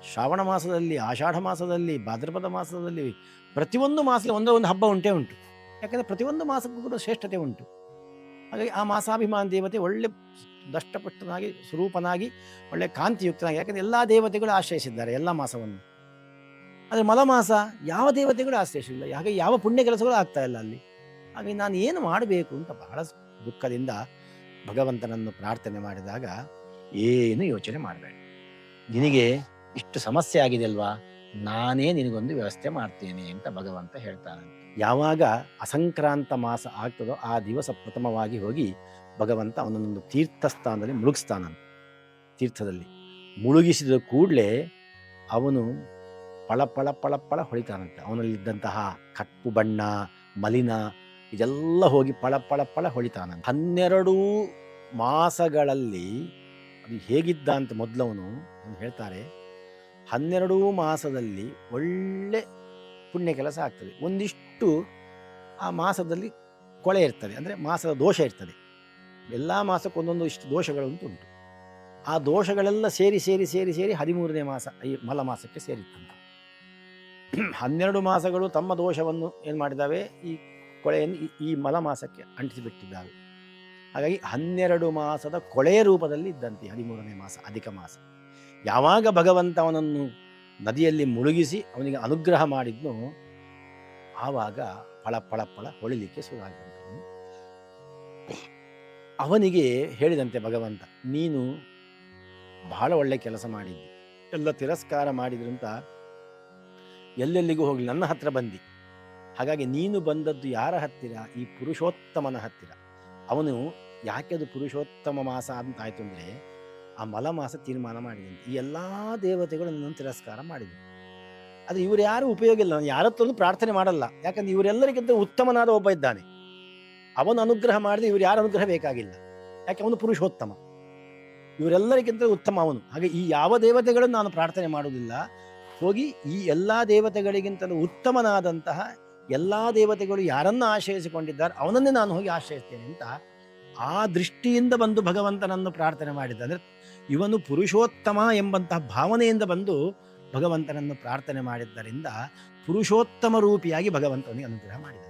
ಶ್ರಾವಣ ಮಾಸದಲ್ಲಿ, ಆಷಾಢ ಮಾಸದಲ್ಲಿ, ಭಾದ್ರಪದ ಮಾಸದಲ್ಲಿ, ಪ್ರತಿಯೊಂದು ಮಾಸದಲ್ಲಿ ಒಂದೋ ಒಂದು ಹಬ್ಬ ಉಂಟೇ ಉಂಟು. ಯಾಕೆಂದರೆ ಪ್ರತಿಯೊಂದು ಮಾಸಕ್ಕೂ ಕೂಡ ಶ್ರೇಷ್ಠತೆ ಉಂಟು. ಹಾಗಾಗಿ ಆ ಮಾಸಾಭಿಮಾನ ದೇವತೆ ಒಳ್ಳೆ ದಷ್ಟಪುಷ್ಟನಾಗಿ, ಸ್ವರೂಪನಾಗಿ, ಒಳ್ಳೆ ಕಾಂತಿಯುಕ್ತನಾಗಿ, ಯಾಕೆಂದರೆ ಎಲ್ಲ ದೇವತೆಗಳು ಆಶ್ರಯಿಸಿದ್ದಾರೆ ಎಲ್ಲ ಮಾಸವನ್ನು. ಆದರೆ ಮಲಮಾಸ ಯಾವ ದೇವತೆಗಳು ಆಶ್ರಯಿಸಿಲ್ಲ. ಹಾಗಾಗಿ ಯಾವ ಪುಣ್ಯ ಕೆಲಸಗಳು ಆಗ್ತಾ ಇಲ್ಲ ಅಲ್ಲಿ. ಹಾಗಾಗಿ ನಾನು ಏನು ಮಾಡಬೇಕು ಅಂತ ಬಹಳ ದುಃಖದಿಂದ ಭಗವಂತನನ್ನು ಪ್ರಾರ್ಥನೆ ಮಾಡಿದಾಗ, ಏನು ಯೋಚನೆ ಮಾಡಬೇಡ, ನಿನಗೆ ಇಷ್ಟು ಸಮಸ್ಯೆ ಆಗಿದೆ ಅಲ್ವಾ, ನಾನೇ ನಿನಗೊಂದು ವ್ಯವಸ್ಥೆ ಮಾಡ್ತೇನೆ ಅಂತ ಭಗವಂತ ಹೇಳ್ತಾನೆ. ಯಾವಾಗ ಅಸಂಕ್ರಾಂತ ಮಾಸ ಆಗ್ತದೋ ಆ ದಿವಸ ಪ್ರಥಮವಾಗಿ ಹೋಗಿ ಭಗವಂತ ಅವನೊಂದು ತೀರ್ಥಸ್ಥಾನದಲ್ಲಿ ಮುಳುಗಿಸ್ತಾನಂತ. ತೀರ್ಥದಲ್ಲಿ ಮುಳುಗಿಸಿದ ಕೂಡಲೇ ಅವನು ಪಳ ಪಳ ಪಳ ಪಳ ಹೊಳಿತಾನಂತೆ. ಅವನಲ್ಲಿದ್ದಂತಹ ಕಪ್ಪು ಬಣ್ಣ, ಮಲಿನ ಇದೆಲ್ಲ ಹೋಗಿ ಪಳ ಪಳ ಪಳ ಹೊಳಿತಾನಂತೆ. 12 ಮಾಸಗಳಲ್ಲಿ ಅದು ಹೇಗಿದ್ದ ಅಂತ ಮೊದಲವನು ಹೇಳ್ತಾರೆ. 12 ಮಾಸದಲ್ಲಿ ಒಳ್ಳೆ ಪುಣ್ಯ ಕೆಲಸ ಆಗ್ತದೆ. ಒಂದಿಷ್ಟು ಆ ಮಾಸದಲ್ಲಿ ಕೊಳೆ ಇರ್ತದೆ, ಅಂದರೆ ಮಾಸದ ದೋಷ ಇರ್ತದೆ. ಎಲ್ಲ ಮಾಸಕ್ಕೆ ಒಂದೊಂದು ಇಷ್ಟು ದೋಷಗಳಂತೂ ಉಂಟು. ಆ ದೋಷಗಳೆಲ್ಲ ಸೇರಿ ಸೇರಿ ಸೇರಿ ಸೇರಿ 13ನೇ ಮಾಸ ಈ ಮಲಮಾಸಕ್ಕೆ ಸೇರಿತ್ತಂತ. 12 ಮಾಸಗಳು ತಮ್ಮ ದೋಷವನ್ನು ಏನು ಮಾಡಿದ್ದಾವೆ, ಈ ಕೊಳೆಯನ್ನು ಈ ಮಲಮಾಸಕ್ಕೆ ಅಂಟಿಸಿಬಿಟ್ಟಿದ್ದಾವೆ. ಹಾಗಾಗಿ 12 ಮಾಸದ ಕೊಳೆಯ ರೂಪದಲ್ಲಿ ಇದ್ದಂತೆ 13ನೇ ಮಾಸ ಅಧಿಕ ಮಾಸ. ಯಾವಾಗ ಭಗವಂತ ಅವನನ್ನು ನದಿಯಲ್ಲಿ ಮುಳುಗಿಸಿ ಅವನಿಗೆ ಅನುಗ್ರಹ ಮಾಡಿದ್ನೋ ಆವಾಗ ಫಳ ಫಳ ಫಳ ಹೊಳಿಲಿಕ್ಕೆ ಶುರುವಾಗಿದ್ದಂತೆ. ಅವನಿಗೆ ಹೇಳಿದಂತೆ ಭಗವಂತ, ನೀನು ಬಹಳ ಒಳ್ಳೆ ಕೆಲಸ ಮಾಡಿದ್ದಿ, ಎಲ್ಲ ತಿರಸ್ಕಾರ ಮಾಡಿದ್ರಂತ ಎಲ್ಲೆಲ್ಲಿಗೂ ಹೋಗಲಿ ನನ್ನ ಹತ್ರ ಬಂದಿ. ಹಾಗಾಗಿ ನೀನು ಬಂದದ್ದು ಯಾರ ಹತ್ತಿರ? ಈ ಪುರುಷೋತ್ತಮನ ಹತ್ತಿರ. ಅವನು ಯಾಕೆ ಅದು ಪುರುಷೋತ್ತಮ ಮಾಸ ಅಂತಾಯ್ತು ಅಂದರೆ, ಆ ಮಲಮಾಸ ತೀರ್ಮಾನ ಮಾಡಿದಂತೆ ಈ ಎಲ್ಲ ದೇವತೆಗಳು ನನ್ನನ್ನು ತಿರಸ್ಕಾರ ಮಾಡಿದರು. ಆದರೆ ಇವರು ಯಾರು ಉಪಯೋಗ ಇಲ್ಲ, ನಾನು ಯಾರ ಹತ್ರನೂ ಪ್ರಾರ್ಥನೆ ಮಾಡಲ್ಲ. ಯಾಕಂದ್ರೆ ಇವರೆಲ್ಲರಿಗಿಂತ ಉತ್ತಮನಾದ ಒಬ್ಬ ಇದ್ದಾನೆ, ಅವನು ಅನುಗ್ರಹ ಮಾಡಿದ್ರೆ ಇವರು ಯಾರ ಅನುಗ್ರಹ ಬೇಕಾಗಿಲ್ಲ. ಯಾಕೆ? ಅವನು ಪುರುಷೋತ್ತಮ, ಇವರೆಲ್ಲರಿಗಿಂತ ಉತ್ತಮ ಅವನು. ಹಾಗೆ ಈ ಯಾವ ದೇವತೆಗಳನ್ನು ನಾನು ಪ್ರಾರ್ಥನೆ ಮಾಡುವುದಿಲ್ಲ. ಹೋಗಿ ಈ ಎಲ್ಲ ದೇವತೆಗಳಿಗಿಂತಲೂ ಉತ್ತಮನಾದಂತಹ ಎಲ್ಲ ದೇವತೆಗಳು ಯಾರನ್ನು ಆಶ್ರಯಿಸಿಕೊಂಡಿದ್ದಾರೆ ಅವನನ್ನೇ ನಾನು ಹೋಗಿ ಆಶ್ರಯಿಸ್ತೇನೆ ಅಂತ ಆ ದೃಷ್ಟಿಯಿಂದ ಬಂದು ಭಗವಂತನನ್ನು ಪ್ರಾರ್ಥನೆ ಮಾಡಿದ್ದ. ಅಂದರೆ ಇವನು ಪುರುಷೋತ್ತಮ ಎಂಬಂತಹ ಭಾವನೆಯಿಂದ ಬಂದು ಭಗವಂತನನ್ನು ಪ್ರಾರ್ಥನೆ ಮಾಡಿದ್ದರಿಂದ ಪುರುಷೋತ್ತಮ ರೂಪಿಯಾಗಿ ಭಗವಂತನಿಗೆ ಅನುಗ್ರಹ ಮಾಡಿದ.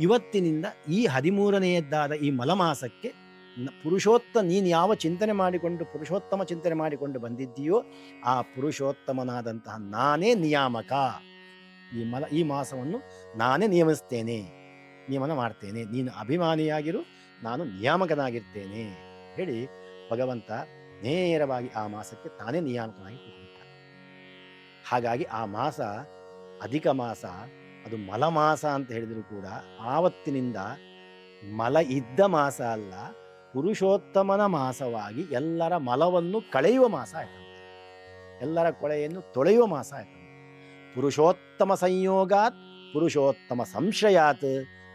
ಇವತ್ತಿನಿಂದ ಈ 13ನೇದಾದ ಈ ಮಲಮಾಸಕ್ಕೆ ನೀನು ಯಾವ ಚಿಂತನೆ ಮಾಡಿಕೊಂಡು ಪುರುಷೋತ್ತಮ ಚಿಂತನೆ ಮಾಡಿಕೊಂಡು ಬಂದಿದ್ದೀಯೋ ಆ ಪುರುಷೋತ್ತಮನಾದಂತಹ ನಾನೇ ನಿಯಾಮಕ. ಈ ಮಾಸವನ್ನು ನಾನೇ ನಿಯಮಿಸ್ತೇನೆ, ನಿಯಮನ ಮಾಡ್ತೇನೆ. ನೀನು ಅಭಿಮಾನಿಯಾಗಿರು, ನಾನು ನಿಯಾಮಕನಾಗಿರ್ತೇನೆ ಹೇಳಿ ಭಗವಂತ ನೇರವಾಗಿ ಆ ಮಾಸಕ್ಕೆ ತಾನೇ ನಿಯಾಮಕನಾಗಿ ಕೂತ್ಬಿಟ್ಟ. ಹಾಗಾಗಿ ಆ ಮಾಸ ಅಧಿಕ ಮಾಸ, ಅದು ಮಲಮಾಸ ಅಂತ ಹೇಳಿದರೂ ಕೂಡ ಆವತ್ತಿನಿಂದ ಮಲ ಇದ್ದ ಮಾಸ ಅಲ್ಲ, ಪುರುಷೋತ್ತಮನ ಮಾಸವಾಗಿ ಎಲ್ಲರ ಮಲವನ್ನು ಕಳೆಯುವ ಮಾಸ ಆಯ್ತಂತೆ, ಎಲ್ಲರ ಕೊಳೆಯನ್ನು ತೊಳೆಯುವ ಮಾಸ ಆಯ್ತಂತೆ. ಪುರುಷೋತ್ತಮ ಸಂಯೋಗಾತ್ ಪುರುಷೋತ್ತಮ ಸಂಶ್ರಯಾತ್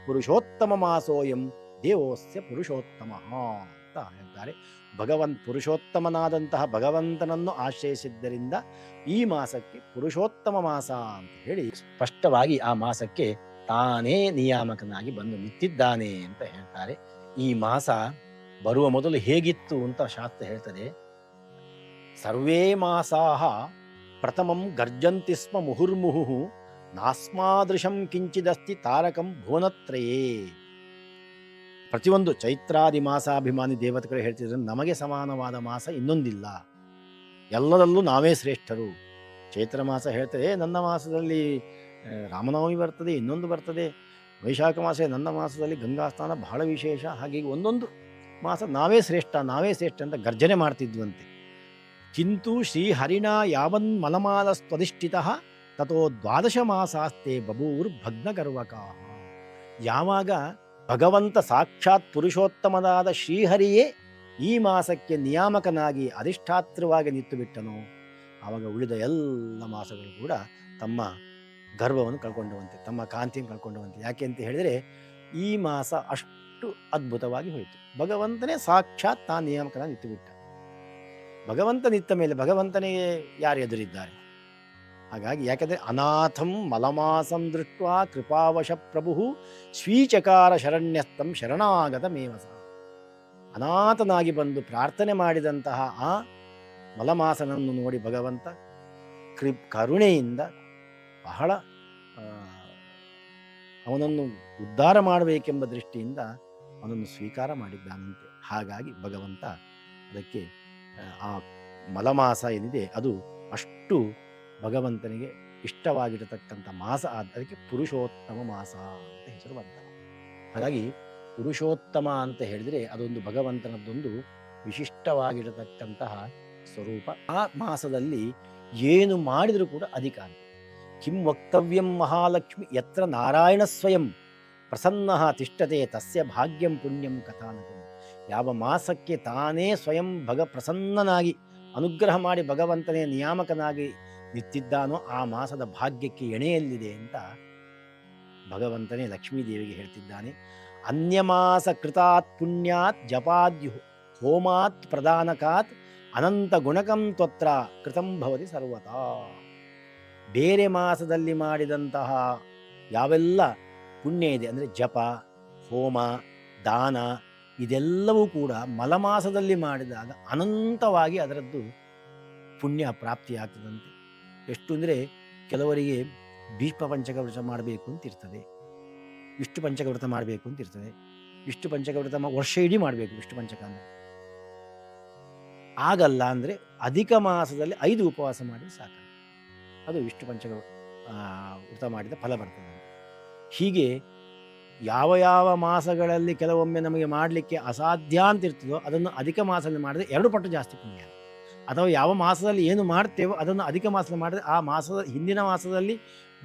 ಪುರುಷೋತ್ತಮ ಮಾಸೋಯಂ ದೇವೋಸ್ಯ ಪುರುಷೋತ್ತಮ ಅಂತ ಹೇಳ್ತಾರೆ. ಪುರುಷೋತ್ತಮನಾದಂತಹ ಭಗವಂತನನ್ನು ಆಶ್ರಯಿಸಿದ್ದರಿಂದ ಈ ಮಾಸಕ್ಕೆ ಪುರುಷೋತ್ತಮ ಮಾಸ ಅಂತ ಹೇಳಿ ಸ್ಪಷ್ಟವಾಗಿ ಆ ಮಾಸಕ್ಕೆ ತಾನೇ ನಿಯಾಮಕನಾಗಿ ಬಂದು ನಿಂತಿದ್ದಾನೆ ಅಂತ ಹೇಳ್ತಾರೆ. ಈ ಮಾಸ ಬರುವ ಮೊದಲು ಹೇಗಿತ್ತು ಅಂತ ಶಾಸ್ತ್ರ ಹೇಳ್ತದೆ. ಸರ್ವೇ ಮಾಸಾಹ ಪ್ರಥಮಂ ಗರ್ಜಂತಿ ಸ್ಮ ಮುಹುರ್ಮುಹು ನಾಸ್ಮಾದೃಶಂ ಕಿಂಚಿದಸ್ತಿ ತಾರಕಂ ಭುವನತ್ರಯೇ. ಪ್ರತಿಯೊಂದು ಚೈತ್ರಾದಿ ಮಾಸಾಭಿಮಾನಿ ದೇವತೆಗಳು ಹೇಳ್ತಿದ್ರು, ನಮಗೆ ಸಮಾನವಾದ ಮಾಸ ಇನ್ನೊಂದಿಲ್ಲ, ಎಲ್ಲರಲ್ಲೂ ನಾವೇ ಶ್ರೇಷ್ಠರು. ಚೈತ್ರ ಮಾಸ ಹೇಳ್ತದೆ, ನನ್ನ ಮಾಸದಲ್ಲಿ ರಾಮನವಮಿ ಬರ್ತದೆ, ಇನ್ನೊಂದು ಬರ್ತದೆ, ವೈಶಾಖ ಮಾಸ ನನ್ನ ಮಾಸದಲ್ಲಿ ಗಂಗಾ ಸ್ನಾನ ಬಹಳ ವಿಶೇಷ. ಹಾಗೆ ಒಂದೊಂದು ಮಾಸ ನಾವೇ ಶ್ರೇಷ್ಠ ನಾವೇ ಶ್ರೇಷ್ಠ ಅಂತ ಗರ್ಜನೆ ಮಾಡ್ತಿದ್ವಂತೆ. ಕಿಂತು ಶ್ರೀಹರಿಣಾ ಯಾವನ್ ಮಲಮಾಲಸ್ತ್ವಧಿಷ್ಠಿತ ತಥೋ ದ್ವಾದಶ ಮಾಸಾಸ್ತೆ ಬಭೂರ್ ಭಗ್ನಗರ್ವಕಾ. ಯಾವಾಗ ಭಗವಂತ ಸಾಕ್ಷಾತ್ ಪುರುಷೋತ್ತಮನಾದ ಶ್ರೀಹರಿಯೇ ಈ ಮಾಸಕ್ಕೆ ನಿಯಾಮಕನಾಗಿ ಅಧಿಷ್ಠಾತ್ರವಾಗಿ ನಿಂತು ಬಿಟ್ಟನೋ, ಆವಾಗ ಉಳಿದ ಎಲ್ಲ ಮಾಸಗಳು ಕೂಡ ತಮ್ಮ ಗರ್ವವನ್ನು ಕಳ್ಕೊಂಡವಂತೆ, ತಮ್ಮ ಕಾಂತಿಯನ್ನು ಕಳ್ಕೊಂಡವಂತೆ. ಯಾಕೆ ಅಂತ ಹೇಳಿದರೆ ಈ ಮಾಸ ಅಷ್ಟು ಅದ್ಭುತವಾಗಿ ಹೋಯಿತು. ಭಗವಂತನೇ ಸಾಕ್ಷಾತ್ ತಾನು ನಿಯಾಮಕನಾಗಿ ನಿಂತು ಬಿಟ್ಟ. ಭಗವಂತ ನಿಂತ ಮೇಲೆ ಭಗವಂತನಿಗೆ ಯಾರು ಎದುರಿದ್ದಾರೆ? ಹಾಗಾಗಿ ಯಾಕೆಂದರೆ ಅನಾಥಂ ಮಲಮಾಸಂ ದೃಷ್ಟ ಕೃಪಾವಶ ಪ್ರಭು ಸ್ವೀಚಕಾರ ಶರಣ್ಯಸ್ತಂ ಶರಣಾಗತ ಮೇಮಸ. ಅನಾಥನಾಗಿ ಬಂದು ಪ್ರಾರ್ಥನೆ ಮಾಡಿದಂತಹ ಆ ಮಲಮಾಸನನ್ನು ನೋಡಿ ಭಗವಂತ ಕರುಣೆಯಿಂದ ಬಹಳ ಅವನನ್ನು ಉದ್ಧಾರ ಮಾಡಬೇಕೆಂಬ ದೃಷ್ಟಿಯಿಂದ ಅವನನ್ನು ಸ್ವೀಕಾರ ಮಾಡಿದ್ದಾನಂತೆ. ಹಾಗಾಗಿ ಭಗವಂತ ಅದಕ್ಕೆ ಆ ಮಲಮಾಸ ಏನಿದೆ ಅದು ಅಷ್ಟು ಭಗವಂತನಿಗೆ ಇಷ್ಟವಾಗಿರತಕ್ಕಂಥ ಮಾಸ ಅದಕ್ಕೆ ಪುರುಷೋತ್ತಮ ಮಾಸ ಅಂತ ಹೆಸರು ಬಂತ. ಹಾಗಾಗಿ ಪುರುಷೋತ್ತಮ ಅಂತ ಹೇಳಿದರೆ ಅದೊಂದು ಭಗವಂತನದ್ದೊಂದು ವಿಶಿಷ್ಟವಾಗಿರತಕ್ಕಂತಹ ಸ್ವರೂಪ. ಆ ಮಾಸದಲ್ಲಿ ಏನು ಮಾಡಿದರೂ ಕೂಡ ಅಧಿಕ ಅಂತ. ಕಿಂ ವಕ್ತವ್ಯಂ ಮಹಾಲಕ್ಷ್ಮಿ ಯತ್ರ ನಾರಾಯಣ ಸ್ವಯಂ ಪ್ರಸನ್ನ ತಿಷ್ಠತೆ ತಸ್ಯ ಭಾಗ್ಯಂ ಪುಣ್ಯಂ ಕಥಾನಕಂ. ಯಾವ ಮಾಸಕ್ಕೆ ತಾನೇ ಸ್ವಯಂ ಪ್ರಸನ್ನನಾಗಿ ಅನುಗ್ರಹ ಮಾಡಿ ಭಗವಂತನೇ ನಿಯಾಮಕನಾಗಿ ನಿಂತಿದ್ದಾನೋ ಆ ಮಾಸದ ಭಾಗ್ಯಕ್ಕೆ ಎಣೆಯಲ್ಲಿದೆ ಅಂತ ಭಗವಂತನೇ ಲಕ್ಷ್ಮೀದೇವಿಗೆ ಹೇಳ್ತಿದ್ದಾನೆ. ಅನ್ಯಮಾಸ ಕೃತಾತ್ ಪುಣ್ಯಾತ್ ಜಪಾದ್ಯು ಹೋಮಾತ್ ಪ್ರಧಾನಕಾತ್ ಅನಂತ ಗುಣಕಂ ತ್ವತ್ರ ಕೃತಂ ಭವತಿ ಸರ್ವತಾ. ಬೇರೆ ಮಾಸದಲ್ಲಿ ಮಾಡಿದಂತಹ ಯಾವೆಲ್ಲ ಪುಣ್ಯ ಇದೆ ಅಂದರೆ ಜಪ, ಹೋಮ, ದಾನ ಇದೆಲ್ಲವೂ ಕೂಡ ಮಲಮಾಸದಲ್ಲಿ ಮಾಡಿದಾಗ ಅನಂತವಾಗಿ ಅದರದ್ದು ಪುಣ್ಯ ಪ್ರಾಪ್ತಿಯಾಗ್ತದಂತೆ. ಎಷ್ಟು ಅಂದರೆ ಕೆಲವರಿಗೆ ಭೀಷ್ಮ ಪಂಚಕವ್ರತ ಮಾಡಬೇಕು ಅಂತಿರ್ತದೆ, ವಿಷ್ಣು ಪಂಚಕವ್ರತ ಮಾಡಬೇಕು ಅಂತಿರ್ತದೆ. ವಿಷ್ಣು ಪಂಚಕವ್ರತ ವರ್ಷ ಇಡೀ ಮಾಡಬೇಕು ವಿಷ್ಣು ಪಂಚಕ ಅಂದರೆ. ಆಗಲ್ಲ ಅಂದರೆ ಅಧಿಕ ಮಾಸದಲ್ಲಿ 5 ಉಪವಾಸ ಮಾಡಿ ಸಾಕು, ಅದು ವಿಷ್ಣು ಪಂಚಕ ವ್ರತ ಮಾಡಿದ ಫಲ ಬರ್ತದೆ. ಹೀಗೆ ಯಾವ ಯಾವ ಮಾಸಗಳಲ್ಲಿ ಕೆಲವೊಮ್ಮೆ ನಮಗೆ ಮಾಡಲಿಕ್ಕೆ ಅಸಾಧ್ಯ ಅಂತ ಇರ್ತದೋ ಅದನ್ನು ಅಧಿಕ ಮಾಸದಲ್ಲಿ ಮಾಡಿದ್ರೆ 2 ಪಟ್ಟು ಜಾಸ್ತಿ ಪುಣ್ಯ. ಅಥವಾ ಯಾವ ಮಾಸದಲ್ಲಿ ಏನು ಮಾಡ್ತೇವೋ ಅದನ್ನು ಅಧಿಕ ಮಾಸದಲ್ಲಿ ಮಾಡಿದ್ರೆ ಆ ಮಾಸದ ಹಿಂದಿನ ಮಾಸದಲ್ಲಿ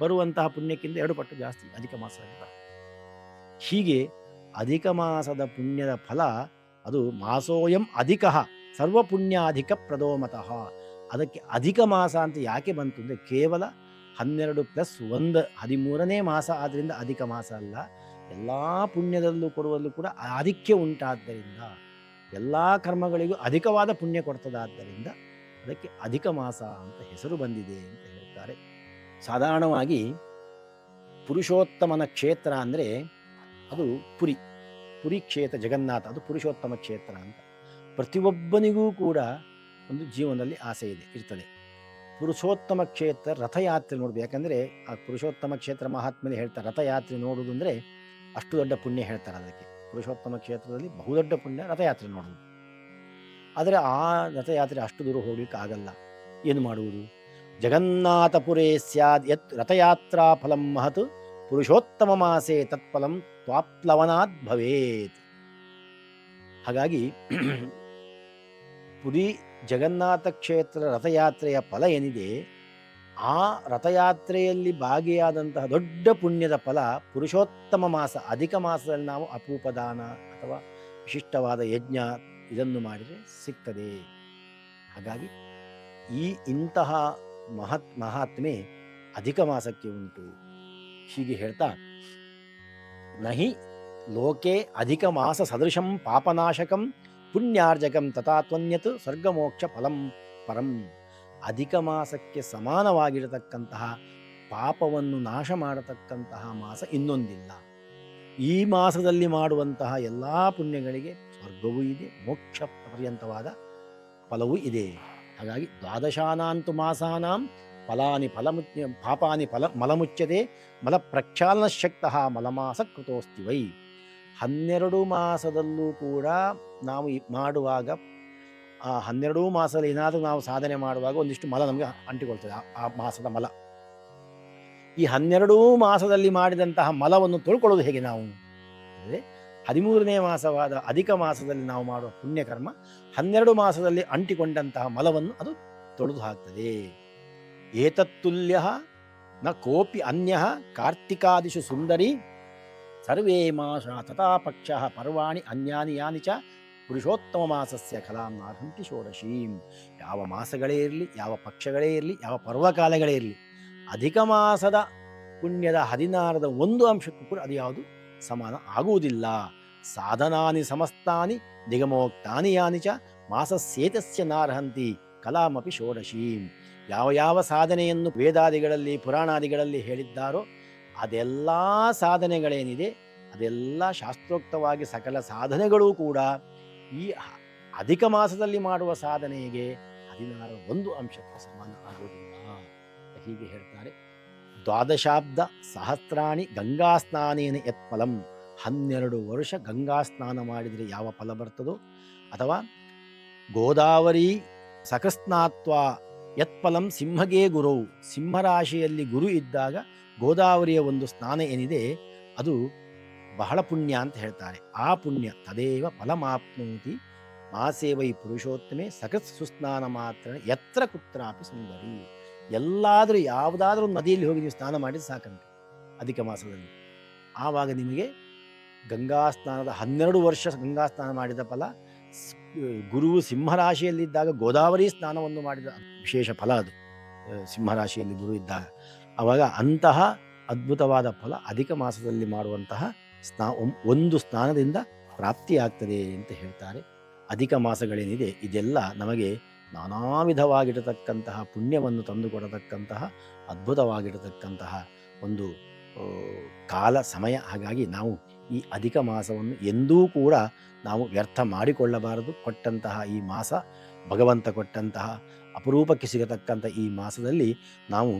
ಬರುವಂತಹ ಪುಣ್ಯಕ್ಕಿಂತ 2 ಪಟ್ಟು ಜಾಸ್ತಿ ಅಧಿಕ ಮಾಸದಲ್ಲಿ ಬರ್ತದೆ. ಹೀಗೆ ಅಧಿಕ ಮಾಸದ ಪುಣ್ಯದ ಫಲ ಅದು ಮಾಸೋಯಂ ಅಧಿಕ ಸರ್ವ ಪುಣ್ಯಾಧಿಕ ಪ್ರದೋಮತಃ. ಅದಕ್ಕೆ ಅಧಿಕ ಮಾಸ ಅಂತ ಯಾಕೆ ಬಂತು ಅಂದರೆ ಕೇವಲ 12+1 13ನೇ ಮಾಸ ಆದ್ದರಿಂದ ಅಧಿಕ ಮಾಸ ಅಲ್ಲ, ಎಲ್ಲ ಪುಣ್ಯದಲ್ಲೂ ಕೊಡುವಲ್ಲೂ ಕೂಡ ಆಧಿಕ್ಯ ಉಂಟಾದ್ದರಿಂದ ಎಲ್ಲ ಕರ್ಮಗಳಿಗೂ ಅಧಿಕವಾದ ಪುಣ್ಯ ಕೊಡ್ತದಾದ್ದರಿಂದ ಅದಕ್ಕೆ ಅಧಿಕ ಮಾಸ ಅಂತ ಹೆಸರು ಬಂದಿದೆ ಅಂತ ಹೇಳ್ತಾರೆ. ಸಾಧಾರಣವಾಗಿ ಪುರುಷೋತ್ತಮನ ಕ್ಷೇತ್ರ ಅಂದರೆ ಅದು ಪುರಿ ಕ್ಷೇತ್ರ, ಜಗನ್ನಾಥ ಅದು ಪುರುಷೋತ್ತಮ ಕ್ಷೇತ್ರ ಅಂತ. ಪ್ರತಿಯೊಬ್ಬನಿಗೂ ಕೂಡ ಒಂದು ಜೀವನದಲ್ಲಿ ಆಸೆ ಇರ್ತದೆ. ಪುರುಷೋತ್ತಮ ಕ್ಷೇತ್ರ ರಥಯಾತ್ರೆ ನೋಡಬೇಕು. ಯಾಕಂದರೆ ಆ ಪುರುಷೋತ್ತಮ ಕ್ಷೇತ್ರ ಮಹಾತ್ಮೆಯಲ್ಲಿ ಹೇಳ್ತಾರೆ ರಥಯಾತ್ರೆ ನೋಡುವುದು ಅಂದರೆ ಅಷ್ಟು ದೊಡ್ಡ ಪುಣ್ಯ ಹೇಳ್ತಾರೆ. ಅದಕ್ಕೆ ಪುರುಷೋತ್ತಮ ಕ್ಷೇತ್ರದಲ್ಲಿ ಬಹುದೊಡ್ಡ ಪುಣ್ಯ ರಥಯಾತ್ರೆ ನೋಡುವುದು. ಆದರೆ ಆ ರಥಯಾತ್ರೆ ಅಷ್ಟು ದೂರ ಹೋಗ್ಲಿಕ್ಕೆ ಆಗಲ್ಲ. ಏನು ಮಾಡುವುದು? ಜಗನ್ನಾಥಪುರೇ ಸ್ಯಾದ್ ಯತ್ ರಥಯಾತ್ರಾ ಫಲಂ ಮಹತ್ ಪುರುಷೋತ್ತಮ ಮಾಸೆ ತತ್ಫಲಂ ತ್ವಾಪ್ಲವನಾತ್ ಭವೇತ್. ಹಾಗಾಗಿ ಪುರಿ ಜಗನ್ನಾಥ ಕ್ಷೇತ್ರ ರಥಯಾತ್ರೆಯ ಫಲ ಏನಿದೆ, ಆ ರಥಯಾತ್ರೆಯಲ್ಲಿ ಭಾಗಿಯಾದಂತಹ ದೊಡ್ಡ ಪುಣ್ಯದ ಫಲ ಪುರುಷೋತ್ತಮ ಮಾಸ ಅಧಿಕ ಮಾಸದಲ್ಲಿ ನಾವು ಅಪೂಪದಾನ ಅಥವಾ ವಿಶಿಷ್ಟವಾದ ಯಜ್ಞ ಇದನ್ನು ಮಾಡಿದರೆ ಸಿಗ್ತದೆ. ಹಾಗಾಗಿ ಇಂತಹ ಮಹಾತ್ಮೆ ಅಧಿಕ ಮಾಸಕ್ಕೆ ಉಂಟು. ಹೀಗೆ ಹೇಳ್ತಾ ನಹಿ ಲೋಕೆ ಅಧಿಕ ಮಾಸ ಸದೃಶಂ ಪಾಪನಾಶಕಂ ಪುಣ್ಯಾರ್ಜಕಂ ತಥಾತ್ವನ್ಯತ್ ಸ್ವರ್ಗಮೋಕ್ಷ ಫಲಂ ಪರಂ. ಅಧಿಕ ಮಾಸಕ್ಕೆ ಸಮಾನವಾಗಿರತಕ್ಕಂತಹ ಪಾಪವನ್ನು ನಾಶ ಮಾಡತಕ್ಕಂತಹ ಮಾಸ ಇನ್ನೊಂದಿಲ್ಲ. ಈ ಮಾಸದಲ್ಲಿ ಮಾಡುವಂತಹ ಎಲ್ಲ ಪುಣ್ಯಗಳಿಗೆ ಸ್ವರ್ಗವೂ ಇದೆ, ಮೋಕ್ಷ ಪರ್ಯಂತವಾದ ಫಲವೂ ಇದೆ. ಹಾಗಾಗಿ ದ್ವಾದಶಾನಾಂತು ಮಾಸಾನಾಂ ಫಲಾನಿ ಪಾಪಾನಿ ಮಲಮುಚ್ಯತೆ ಮಲ ಪ್ರಕ್ಷಾಲನ ಶಕ್ತಃ ಮಲಮಾಸ ಕೃತೋಸ್ತಿ ವೈ. 12 ಮಾಸದಲ್ಲೂ ಕೂಡ ನಾವು ಮಾಡುವಾಗ ಆ 12 ಮಾಸದಲ್ಲಿ ಏನಾದರೂ ನಾವು ಸಾಧನೆ ಮಾಡುವಾಗ ಒಂದಿಷ್ಟು ಮಲ ನಮಗೆ ಅಂಟಿಕೊಳ್ತದೆ, ಆ ಮಾಸದ ಮಲ. ಈ 12 ಮಾಸದಲ್ಲಿ ಮಾಡಿದಂತಹ ಮಲವನ್ನು ತೊಳ್ಕೊಳ್ಳೋದು ಹೇಗೆ ನಾವು? ಅಂದರೆ 13ನೇ ಮಾಸವಾದ ಅಧಿಕ ಮಾಸದಲ್ಲಿ ನಾವು ಮಾಡುವ ಪುಣ್ಯಕರ್ಮ 12 ಮಾಸದಲ್ಲಿ ಅಂಟಿಕೊಂಡಂತಹ ಮಲವನ್ನು ಅದು ತೊಳೆದು ಹಾಕ್ತದೆ. ಏತತ್ತುಲ್ಯ ನ ಕೋಪಿ ಅನ್ಯ ಕಾರ್ತಿಕಾದಿಷು ಸುಂದರಿ ಸರ್ವೇ ಮಾಸ ತಥಾ ಪಕ್ಷ ಪರ್ವಾಣಿ ಅನ್ಯಾನಿ ಯಾನಿ ಚ ಪುರುಷೋತ್ತಮ ಮಾಸಸ್ಯ ಕಲಾಂ ನಾರ್ಹಂತಿ ಷೋಡಶೀಂ. ಯಾವ ಮಾಸಗಳೇ ಇರಲಿ, ಯಾವ ಪಕ್ಷಗಳೇ ಇರಲಿ, ಯಾವ ಪರ್ವಕಾಲಗಳೇ ಇರಲಿ, ಅಧಿಕ ಮಾಸದ ಪುಣ್ಯದ 16ರ ಒಂದು ಅಂಶಕ್ಕೂ ಕೂಡ ಅದು ಯಾವುದು ಸಮಾನ ಆಗುವುದಿಲ್ಲ. ಸಾಧನಾನಿ ಸಮಸ್ತಾನಿ ನಿಗಮೋಕ್ತಾನಿ ಯಾನಿ ಚ ಮಾಸಸ್ಯೇತಸ್ಯ ನಾರ್ಹಂತಿ ಕಲಾಮಪಿ ಷೋಡಶೀಂ. ಯಾವ ಯಾವ ಸಾಧನೆಯನ್ನು ವೇದಾದಿಗಳಲ್ಲಿ ಪುರಾಣಾದಿಗಳಲ್ಲಿ ಹೇಳಿದ್ದಾರೋ ಅದೆಲ್ಲ ಸಾಧನೆಗಳೇನಿದೆ ಅದೆಲ್ಲ ಶಾಸ್ತ್ರೋಕ್ತವಾಗಿ ಸಕಲ ಸಾಧನೆಗಳೂ ಕೂಡ ಈ ಅಧಿಕ ಮಾಸದಲ್ಲಿ ಮಾಡುವ ಸಾಧನೆಗೆ 16ರ ಒಂದು ಅಂಶಕ್ಕೆ ಸಮಾನ ಆಗುವುದಿಲ್ಲ. ಹೀಗೆ ಹೇಳ್ತಾರೆ. ದ್ವಾದಶಾಬ್ದ ಸಹಸ್ರಾಣಿ ಗಂಗಾ ಸ್ನಾನೇನ ಯತ್ ಫಲಂ. 12 ವರ್ಷ ಗಂಗಾ ಸ್ನಾನ ಮಾಡಿದರೆ ಯಾವ ಫಲ ಬರ್ತದೋ, ಅಥವಾ ಗೋದಾವರಿ ಸಕಸ್ನಾತ್ವ ಯತ್ಫಲಂ ಸಿಂಹಗೇ ಗುರು. ಸಿಂಹರಾಶಿಯಲ್ಲಿ ಗುರು ಇದ್ದಾಗ ಗೋದಾವರಿಯ ಒಂದು ಸ್ನಾನ ಏನಿದೆ ಅದು ಬಹಳ ಪುಣ್ಯ ಅಂತ ಹೇಳ್ತಾರೆ. ಆ ಪುಣ್ಯ ತದೇವ ಫಲಮಾಪ್ನೋತಿ ಮಾಸೇ ವೈ ಪುರುಷೋತ್ತಮೆ ಸಕತ್ ಸುಸ್ನಾನ ಮಾತ್ರ ಯತ್ರ ಕುತ್ರಾಪಿ ಸುಂದರಿ. ಎಲ್ಲಾದರೂ ಯಾವುದಾದ್ರೂ ನದಿಯಲ್ಲಿ ಹೋಗಿ ನೀವು ಸ್ನಾನ ಮಾಡಿದ್ರೆ ಸಾಕಂತೆ ಅಧಿಕ ಮಾಸದಲ್ಲಿ. ಆವಾಗ ನಿಮಗೆ ಗಂಗಾ ಸ್ನಾನದ 12 ವರ್ಷ ಗಂಗಾ ಸ್ನಾನ ಮಾಡಿದ ಫಲ, ಗುರುವು ಸಿಂಹರಾಶಿಯಲ್ಲಿದ್ದಾಗ ಗೋದಾವರಿ ಸ್ನಾನವನ್ನು ಮಾಡಿದ ವಿಶೇಷ ಫಲ ಅದು. ಸಿಂಹರಾಶಿಯಲ್ಲಿ ಗುರು ಇದ್ದಾಗ ಆವಾಗ ಅಂತಹ ಅದ್ಭುತವಾದ ಫಲ ಅಧಿಕ ಮಾಸದಲ್ಲಿ ಮಾಡುವಂತಹ ಒಂದು ಸ್ನಾನದಿಂದ ಪ್ರಾಪ್ತಿಯಾಗ್ತದೆ ಅಂತ ಹೇಳ್ತಾರೆ. ಅಧಿಕ ಮಾಸಗಳೇನಿದೆ ಇದೆಲ್ಲ ನಮಗೆ ನಾನಾ ವಿಧವಾಗಿರತಕ್ಕಂತಹ ಪುಣ್ಯವನ್ನು ತಂದುಕೊಡತಕ್ಕಂತಹ ಅದ್ಭುತವಾಗಿರತಕ್ಕಂತಹ ಒಂದು ಕಾಲ ಸಮಯ. ಹಾಗಾಗಿ ನಾವು ಈ ಅಧಿಕ ಮಾಸವನ್ನು ಎಂದೂ ಕೂಡ ನಾವು ವ್ಯರ್ಥ ಮಾಡಿಕೊಳ್ಳಬಾರದು. ಕೊಟ್ಟಂತಹ ಈ ಮಾಸ, ಭಗವಂತ ಕೊಟ್ಟಂತಹ ಅಪರೂಪಕ್ಕೆ ಸಿಗತಕ್ಕಂಥ ಈ ಮಾಸದಲ್ಲಿ ನಾವು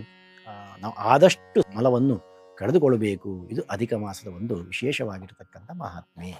ಆದಷ್ಟು ಮಲವನ್ನು ಕಳೆದುಕೊಳ್ಳಬೇಕು. ಇದು ಅಧಿಕ ಮಾಸದ ಒಂದು ವಿಶೇಷವಾಗಿರತಕ್ಕಂಥ ಮಹಾತ್ಮೆ.